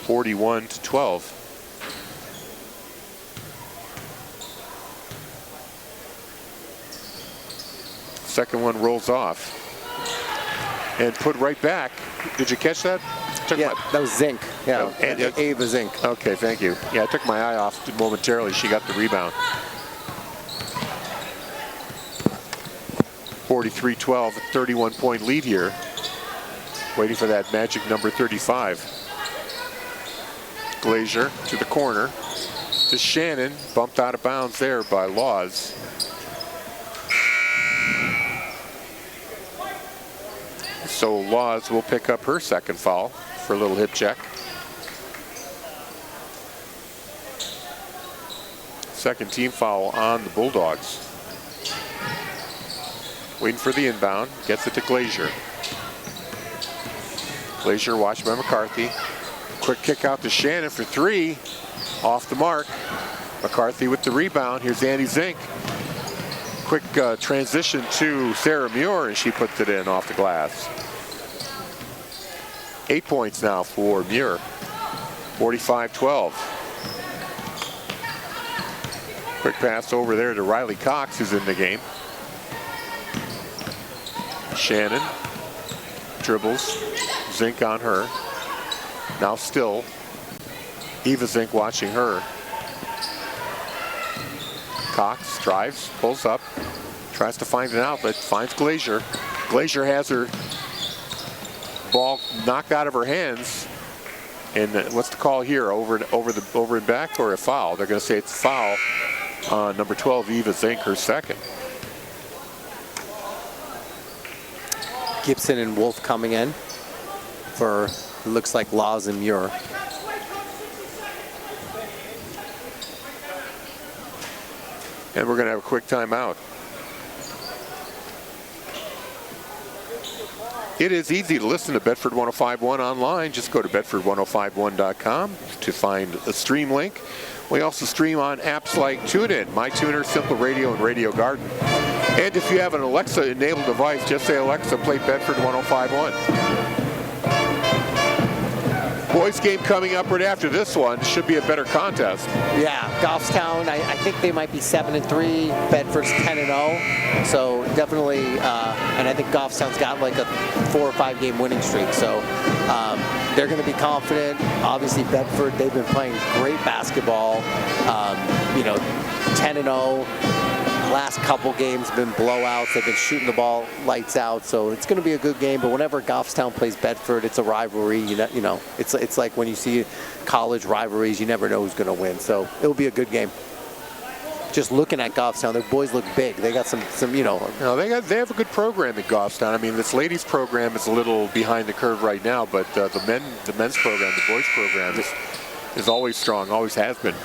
41-12. Second one rolls off and put right back. Did you catch that? That was Zink. Yeah, and Ava Zink. Okay, thank you. Yeah, I took my eye off momentarily. She got the rebound. 43-12, 31-point lead here. Waiting for that magic number 35. Glazier to the corner. To Shannon, bumped out of bounds there by Laws. So Laws will pick up her second foul for a little hip check. Second team foul on the Bulldogs. Waiting for the inbound, gets it to Glazier. Glazier watched by McCarthy. Quick kick out to Shannon for three. Off the mark. McCarthy with the rebound. Here's Annie Zink. Quick transition to Sarah Muir, and she puts it in off the glass. 8 points now for Muir. 45-12. Quick pass over there to Riley Cox, who's in the game. Shannon dribbles. Zink on her. Now still Eva Zink watching her. Cox drives, pulls up, tries to find an outlet, finds Glazier. Glazier has her ball knocked out of her hands. And what's the call here? Over and back, or a foul? They're going to say it's a foul on number 12, Eva Zink, her second. Gibson and Wolf coming in for, it looks like, Laws and Muir. And we're going to have a quick timeout. It is easy to listen to Bedford 105.1 online. Just go to bedford1051.com to find a stream link. We also stream on apps like TuneIn, MyTuner, Simple Radio, and Radio Garden. And if you have an Alexa-enabled device, just say, Alexa, play Bedford 105.1. Boys game coming up right after this one. Should be a better contest. Yeah, Goffstown, I think they might be 7-3. Bedford's 10-0. So definitely, and I think Goffstown's got like a 4 or 5 game winning streak. So they're going to be confident. Obviously, Bedford, they've been playing great basketball. 10-0. Last couple games have been blowouts. They've been shooting the ball lights out, so it's going to be a good game. But whenever Goffstown plays Bedford, it's a rivalry. It's like when you see college rivalries, you never know who's going to win. So it'll be a good game. just looking at Goffstown, their boys look big. They got some No, they have a good program at Goffstown. I mean, this ladies program is a little behind the curve right now, but the men's program, the boys program is always strong, always has been.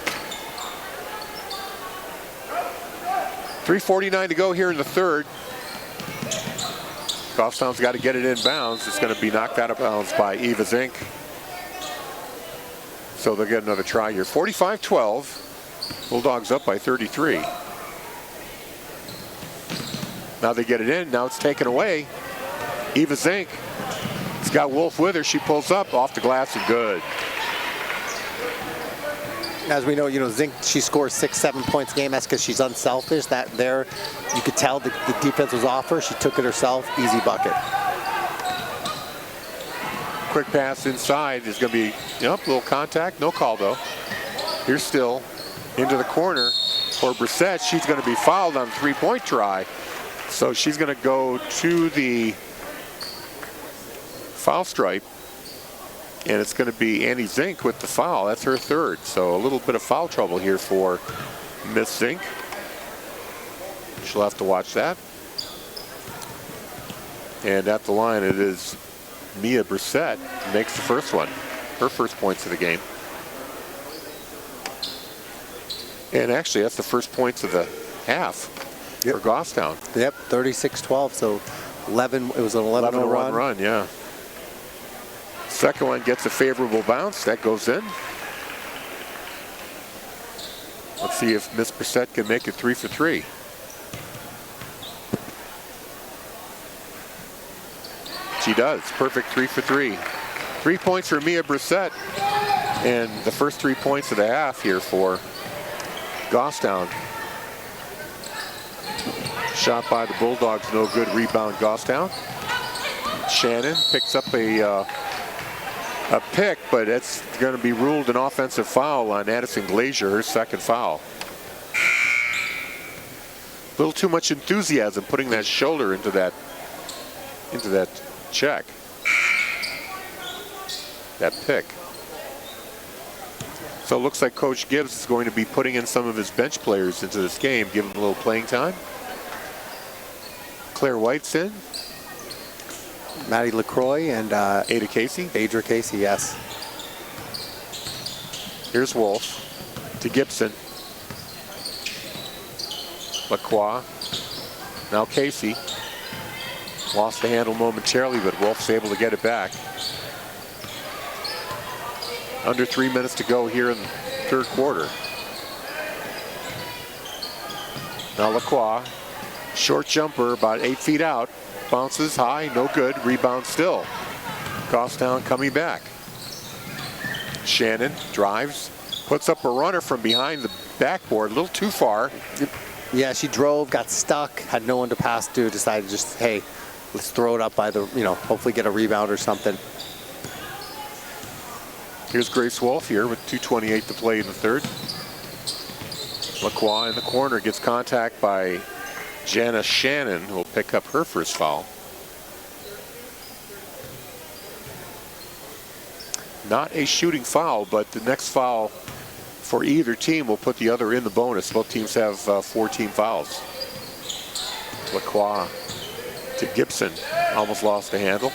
3:49 to go here in the third. Goffstown's got to get it in bounds. It's going to be knocked out of bounds by Eva Zink. So they'll get another try here. 45-12. Bulldogs up by 33. Now they get it in. Now it's taken away. Eva Zink has got Wolf with her. She pulls up off the glass and good. As we know, Zink, she scores 6-7 points a game. That's because she's unselfish. That there, you could tell the defense was off her. She took it herself. Easy bucket. Quick pass inside. There's going to be, a little contact. No call, though. Here's Still into the corner for Brissett. She's going to be fouled on the three-point try. So she's going to go to the foul stripe. And it's going to be Annie Zink with the foul. That's her third. So a little bit of foul trouble here for Miss Zink. She'll have to watch that. And at the line, it is Mia Brissett makes the first one. Her first points of the game. And actually, that's the first points of the half for Goffstown. Yep, 36-12. So 11. It was an 11-0 run. Yeah. Second one gets a favorable bounce. That goes in. Let's see if Miss Brissett can make it 3 for 3. She does. Perfect 3 for 3. 3 points for Mia Brissett. And the first 3 points of the half here for Goffstown. Shot by the Bulldogs, no good. Rebound Goffstown. Shannon picks up a pick, but it's going to be ruled an offensive foul on Addison Glazier, her second foul. A little too much enthusiasm putting that shoulder into that check. That pick. So it looks like Coach Gibbs is going to be putting in some of his bench players into this game, giving them a little playing time. Claire White's in. Maddie LaCroix and Ada Casey. Adra Casey, yes. Here's Wolf to Gibson. Lacroix. Now Casey. Lost the handle momentarily, but Wolf's able to get it back. Under 3 minutes to go here in the third quarter. Now Lacroix. Short jumper, about 8 feet out. Bounces high, no good. Rebound Still. Goffstown coming back. Shannon drives, puts up a runner from behind the backboard, a little too far. Yeah, she drove, got stuck, had no one to pass to, decided just, hey, let's throw it up by the, hopefully get a rebound or something. Here's Grace Wolf here with 2:28 to play in the third. Lacroix in the corner gets contact by Jana Shannon, who will pick up her first foul. Not a shooting foul, but the next foul for either team will put the other in the bonus. Both teams have 4 team fouls. Lacroix to Gibson, almost lost the handle.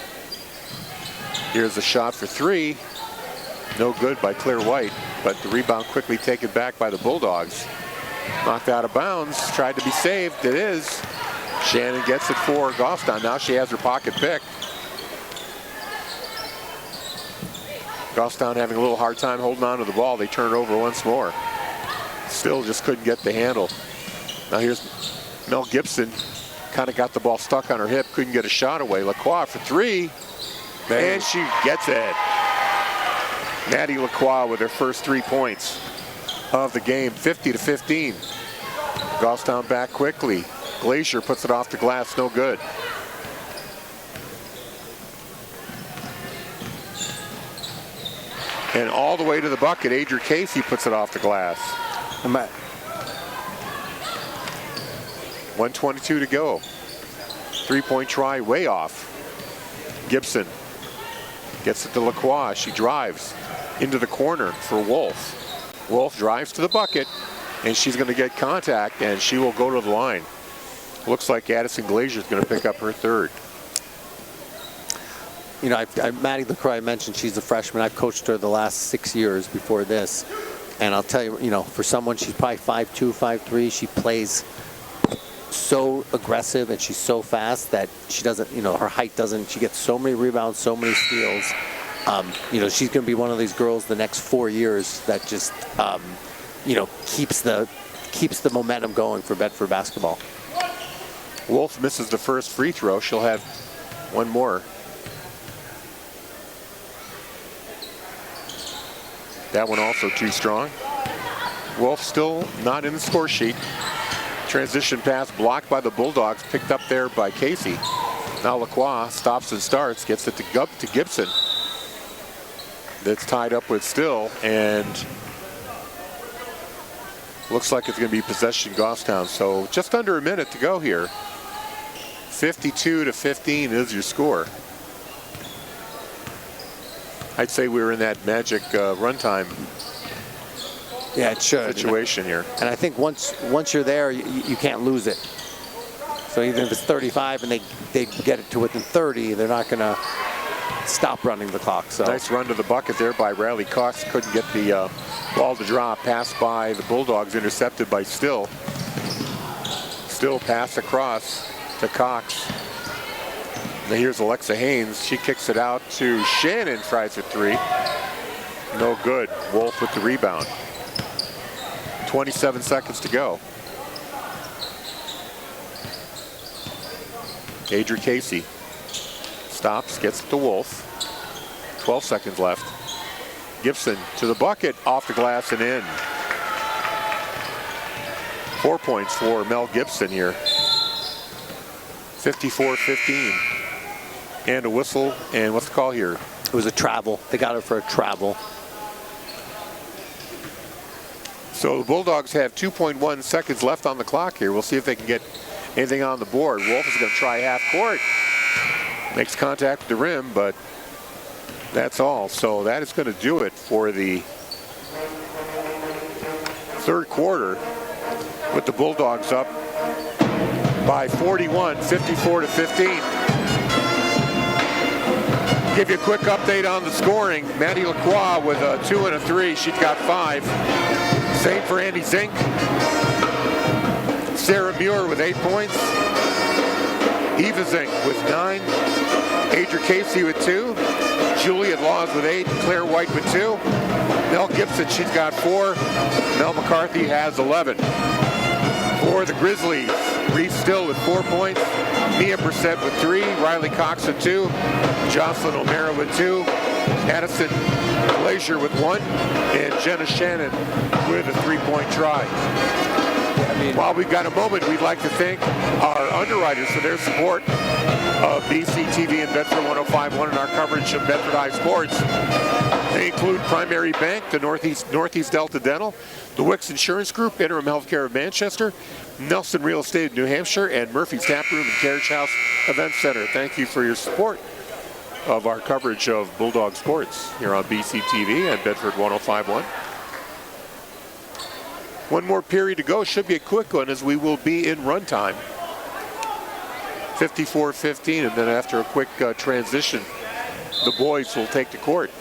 Here's a shot for 3. No good by Claire White, but the rebound quickly taken back by the Bulldogs. Knocked out of bounds, tried to be saved. It is. Shannon gets it for Goffstown. Now she has her pocket pick. Goffstown having a little hard time holding on to the ball. They turn it over once more. Still just couldn't get the handle. Now here's Mel Gibson. Kind of got the ball stuck on her hip. Couldn't get a shot away. Lacroix for 3. And she gets it. Maddie Lacroix with her first 3 points of the game, 50-15. Goffstown back quickly. Glazier puts it off the glass, no good. And all the way to the bucket, Adria Casey puts it off the glass. 1:22 to go. 3-point try, way off. Gibson gets it to Lacroix. She drives into the corner for Wolf. Wolf drives to the bucket, and she's going to get contact, and she will go to the line. Looks like Addison Glazier is going to pick up her third. You know, Maddie LaCroix, I mentioned she's a freshman. I've coached her the last 6 years before this. And I'll tell you, you know, for someone, she's probably 5'2", 5'3". She plays so aggressive and she's so fast that she doesn't, you know, her height doesn't, she gets so many rebounds, so many steals. You know, she's going to be one of these girls the next 4 years that just, you know, keeps the momentum going for Bedford basketball. Wolf misses the first free throw. She'll have one more. That one also too strong. Wolf still not in the score sheet. Transition pass blocked by the Bulldogs, picked up there by Casey. Now Lacroix stops and starts, gets it to Gibson. That's tied up with Still, and looks like it's going to be possession Goffstown. So just under a minute to go here. 52-15 is your score. I'd say we were in that magic runtime situation here. And I think once you're there, you can't lose it. So even if it's 35 and they get it to within 30, they're not going to stop running the clock. So nice run to the bucket there by Riley Cox. Couldn't get the ball to drop. Pass by the Bulldogs, intercepted by Still. Still pass across to Cox. Now here's Alexa Haynes. She kicks it out to Shannon, tries a three. No good. Wolf with the rebound. 27 seconds to go. Adria Casey stops, gets it to Wolf. 12 seconds left. Gibson to the bucket, off the glass and in. 4 points for Mel Gibson here. 54-15. And a whistle, and what's the call here? It was a travel. They got it for a travel. So the Bulldogs have 2.1 seconds left on the clock here. We'll see if they can get anything on the board. Wolf is going to try half court. Makes contact with the rim, but that's all. So that is going to do it for the third quarter, with the Bulldogs up by 41, 54-15. Give you a quick update on the scoring. Maddie Lacroix with a 2 and a 3. She's got 5. Same for Andy Zink. Sarah Muir with 8 points. Eva Zink with 9. Adria Casey with 2. Juliet Laws with 8. Claire White with 2. Mel Gibson, she's got 4. Mel McCarthy has 11. For the Grizzlies, Reese Still with 4 points. Mia Brissett with 3. Riley Cox with 2. Jocelyn O'Mara with 2. Addison Glazier with 1. And Jenna Shannon with a 3-point try. While we've got a moment, we'd like to thank our underwriters for their support of BCTV and Bedford 105.1 and our coverage of Bedford High sports. They include Primary Bank, the Northeast Delta Dental, the Wicks Insurance Group, Interim Healthcare of Manchester, Nelson Real Estate of New Hampshire, and Murphy's Tap Room and Carriage House Event Center. Thank you for your support of our coverage of Bulldog sports here on BCTV and Bedford 105.1. One more period to go. Should be a quick one, as we will be in runtime. 54-15, and then after a quick transition, the boys will take the court.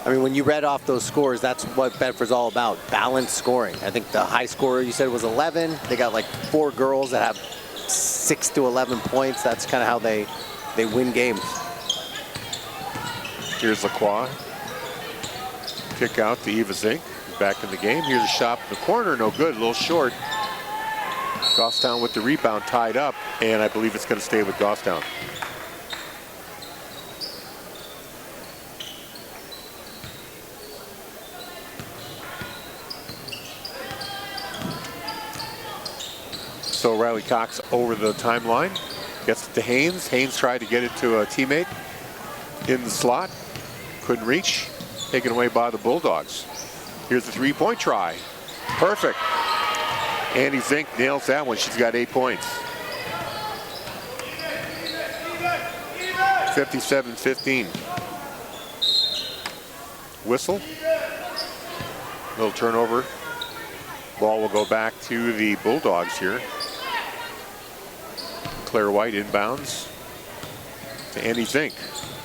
I mean, when you read off those scores, that's what Bedford's all about, balanced scoring. I think the high scorer you said was 11. They got like 4 girls that have 6 to 11 points. That's kind of how they win games. Here's Lacroix. Kick out to Eva Zink. Back in the game. Here's a shot in the corner. No good. A little short. Goffstown with the rebound, tied up, and I believe it's going to stay with Goffstown. So Riley Cox over the timeline. Gets it to Haynes. Haynes tried to get it to a teammate in the slot. Couldn't reach. Taken away by the Bulldogs. Here's the 3-point try. Perfect. Andy Zink nails that one. She's got 8 points. 57-15. Whistle. Little turnover Ball will go back to the Bulldogs here. Claire White inbounds to Annie Zink.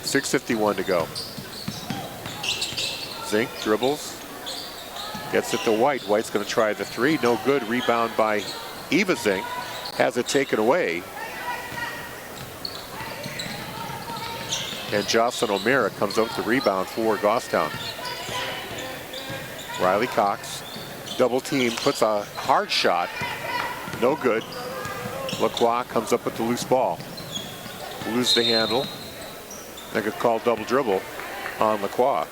6:51 to go. Zink dribbles. Gets it to White. White's going to try the three. No good. Rebound by Eva Zink. Has it taken away. And Jocelyn O'Meara comes out with the rebound for Goffstown. Riley Cox, double team, puts a hard shot. No good. Lacroix comes up with the loose ball. Lose the handle. They could call double dribble on Lacroix.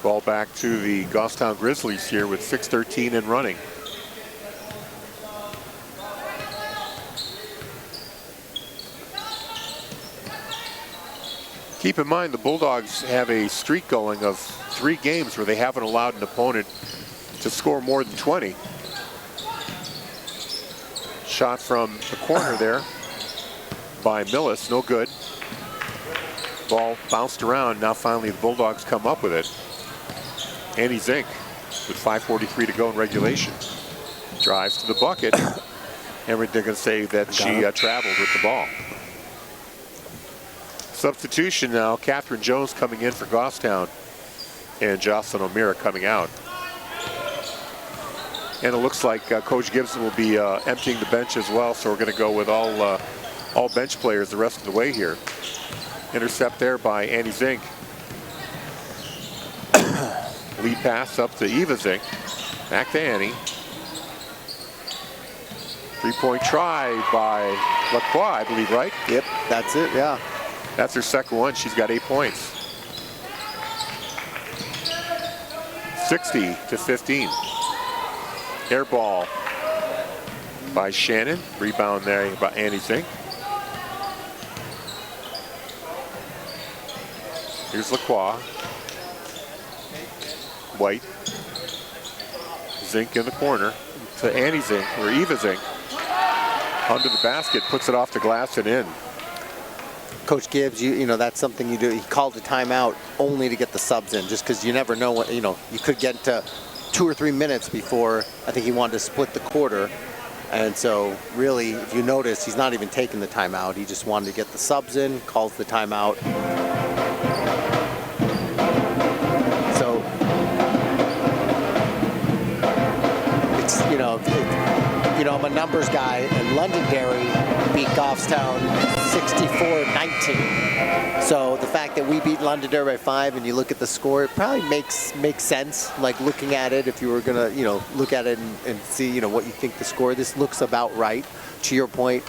Ball back to the Goffstown Grizzlies here with 6:13 and running. Keep in mind the Bulldogs have a streak going of 3 games where they haven't allowed an opponent to score more than 20. Shot from the corner there by Millis, no good. Ball bounced around, now finally the Bulldogs come up with it. Annie Zink with 5:43 to go in regulation. Drives to the bucket, and they're going to say that she traveled with the ball. Substitution now, Catherine Jones coming in for Goffstown and Jocelyn O'Meara coming out. And it looks like Coach Gibson will be emptying the bench as well, so we're going to go with all bench players the rest of the way here. Intercept there by Annie Zink. Lead pass up to Eva Zink. Back to Annie. 3-point try by Lacroix, I believe, right? Yep, that's it, yeah. That's her second one. She's got 8 points. 60-15. Air ball by Shannon. Rebound there by Annie Zink. Here's Lacroix. White. Zink in the corner to Annie Zink, or Eva Zink. Under the basket, puts it off the glass and in. Coach Gibbs, you know, that's something you do. He called the timeout only to get the subs in, just because you never know what, you know, you could get to 2 or 3 minutes before I think he wanted to split the quarter. And so really, if you notice, he's not even taking the timeout. He just wanted to get the subs in, calls the timeout. So it's, you know, I'm a numbers guy, and Londonderry beat Goffstown 64-19. So the fact that we beat Londonderry by 5, and you look at the score, it probably makes sense. Like looking at it, if you were gonna, you know, look at it and see, you know, what you think the score. This looks about right. To your point,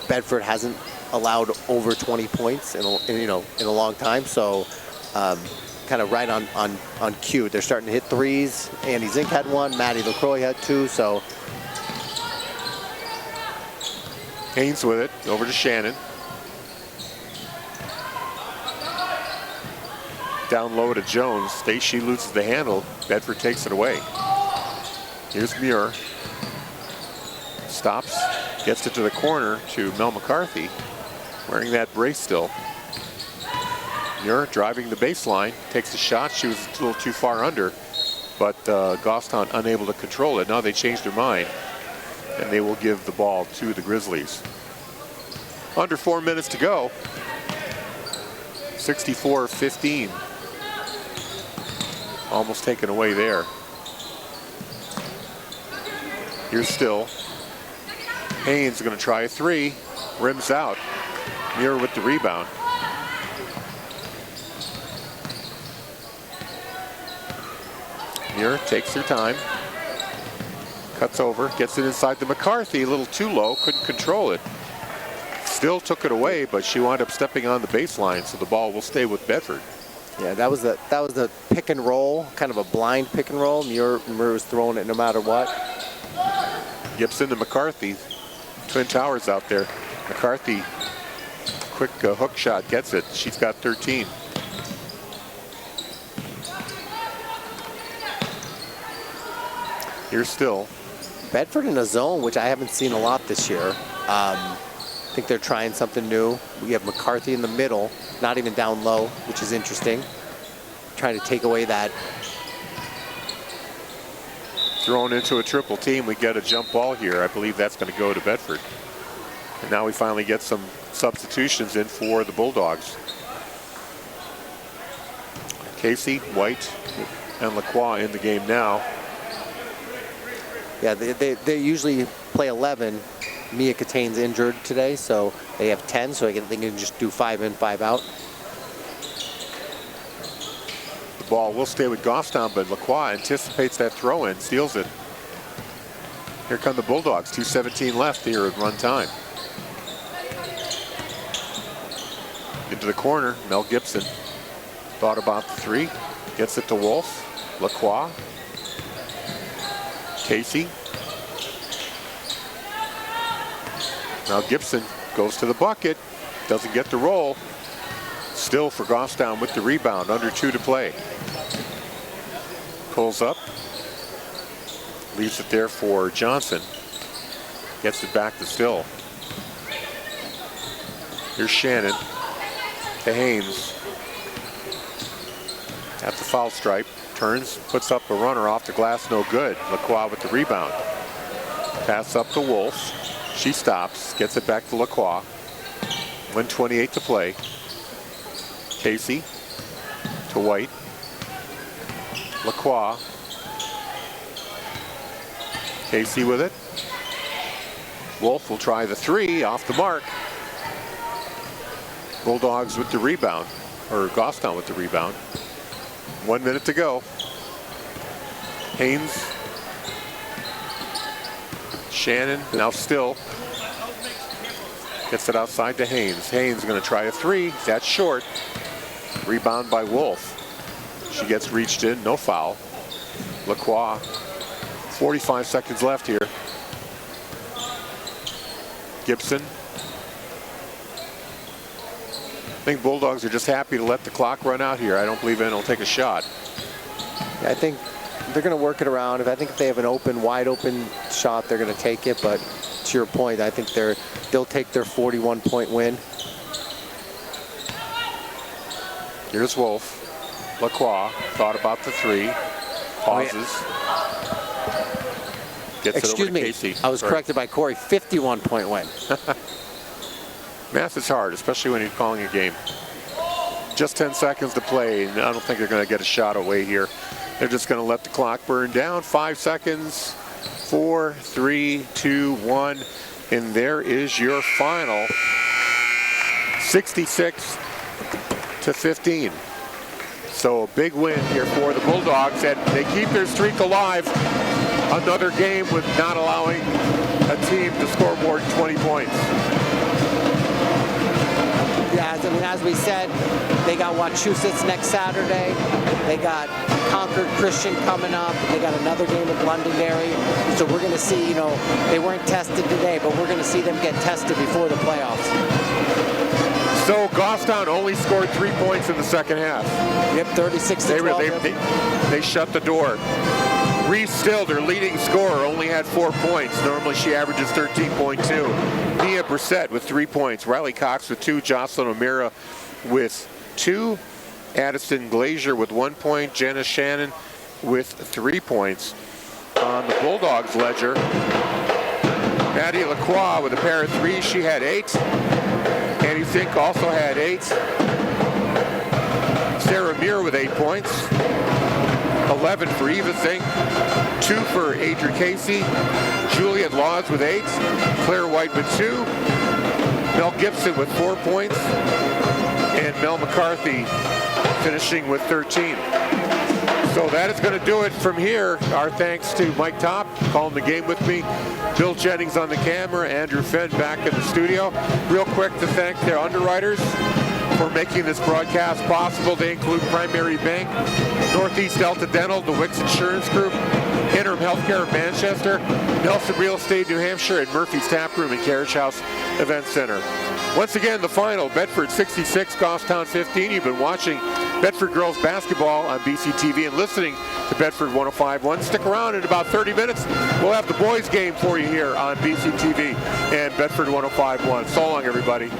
Bedford hasn't allowed over 20 points in a long time. So kind of right on cue. They're starting to hit threes. Annie Zink had 1. Maddie LaCroix had 2. So. Haynes with it, over to Shannon. Down low to Jones. She loses the handle. Bedford takes it away. Here's Muir. Stops, gets it to the corner to Mel McCarthy, wearing that brace still. Muir driving the baseline, takes a shot. She was a little too far under, but Goffstown unable to control it. Now they changed their mind, and they will give the ball to the Grizzlies. Under 4 minutes to go. 64-15. Almost taken away there. Here's Still. Haynes going to try a 3. Rims out. Muir with the rebound. Muir takes her time. Cuts over, gets it inside to McCarthy, a little too low, couldn't control it. Still took it away, but she wound up stepping on the baseline, so the ball will stay with Bedford. Yeah, that was the pick and roll, kind of a blind pick and roll. Muir was throwing it no matter what. Gibson to McCarthy. Twin Towers out there. McCarthy, quick hook shot, gets it. She's got 13. Here's Still. Bedford in a zone, which I haven't seen a lot this year. I think they're trying something new. We have McCarthy in the middle, not even down low, which is interesting. Trying to take away that thrown into a triple team. We get a jump ball here. I believe that's going to go to Bedford. And now we finally get some substitutions in for the Bulldogs. Casey, White, and Lacroix in the game now. Yeah, they usually play 11. Mia Catane's injured today, so they have 10, so they can just do 5 in, 5 out. The ball will stay with Goffstown, but Lacroix anticipates that throw in, steals it. Here come the Bulldogs, 2:17 left here at run time. Into the corner, Mel Gibson thought about the three, gets it to Wolf, Lacroix, Casey. Now Gibson goes to the bucket, doesn't get the roll. Still for Goffstown with the rebound, under 2 to play. Pulls up, leaves it there for Johnson. Gets it back to Still. Here's Shannon to Haynes. At the foul stripe, turns, puts up a runner off the glass, no good. Lacroix with the rebound. Pass up to Wolf. She stops, gets it back to Lacroix. 1:28 to play. Casey to White. Lacroix. Casey with it. Wolf will try the three, off the mark. Bulldogs with the rebound, or Goffstown with the rebound. 1 minute to go. Haynes. Shannon, now Still. Gets it outside to Haynes. Haynes going to try a three. That's short. Rebound by Wolf. She gets reached in, no foul. Lacroix. 45 seconds left here. Gibson. I think Bulldogs are just happy to let the clock run out here. I don't believe anyone will take a shot. Yeah, I think they're going to work it around. I think if they have an open, wide open shot, they're going to take it. But to your point, I think they'll take their 41-point win. Here's Wolf. Lacroix thought about the three. Pauses. Gets it over to Casey. I was corrected by Corey. 51-point win. Math is hard, especially when you're calling a game. Just 10 seconds to play, and I don't think they're going to get a shot away here. They're just going to let the clock burn down. 5 seconds. 4, 3, 2, 1. And there is your final. 66-15. So a big win here for the Bulldogs, and they keep their streak alive. Another game with not allowing a team to score more than 20 points. Yeah, I mean, as we said, they got Wachusett next Saturday. They got Concord Christian coming up. They got another game with Londonderry. So we're going to see, they weren't tested today, but we're going to see them get tested before the playoffs. So Goffstown only scored 3 points in the second half. Yep, 36-12. They shut the door. Reese Still, their leading scorer, only had 4 points. Normally she averages 13.2. Mia Brissett with 3 points. Riley Cox with 2. Jocelyn O'Meara with 2. Addison Glazier with 1 point. Jenna Shannon with 3 points. On the Bulldogs ledger, Maddie Lacroix with a pair of 3s. She had 8. Annie Fink also had 8. Sarah Muir with 8 points. 11 for Eva Fink. 2 for Adria Casey. Juliet Laws with 8. Claire White with 2. Mel Gibson with 4 points. And Mel McCarthy finishing with 13. So that is going to do it from here. Our thanks to Mike Topp, calling the game with me. Bill Jennings on the camera. Andrew Fenn back in the studio. Real quick to thank their underwriters for making this broadcast possible. They include Primary Bank, Northeast Delta Dental, the Wicks Insurance Group, Interim Healthcare of Manchester, Nelson Real Estate New Hampshire, and Murphy's Tap Room and Carriage House Event Center. Once again, the final, Bedford 66, Goffstown 15. You've been watching Bedford girls basketball on BCTV and listening to Bedford 105.1. Stick around in about 30 minutes. We'll have the boys game for you here on BCTV and Bedford 105.1. So long, everybody.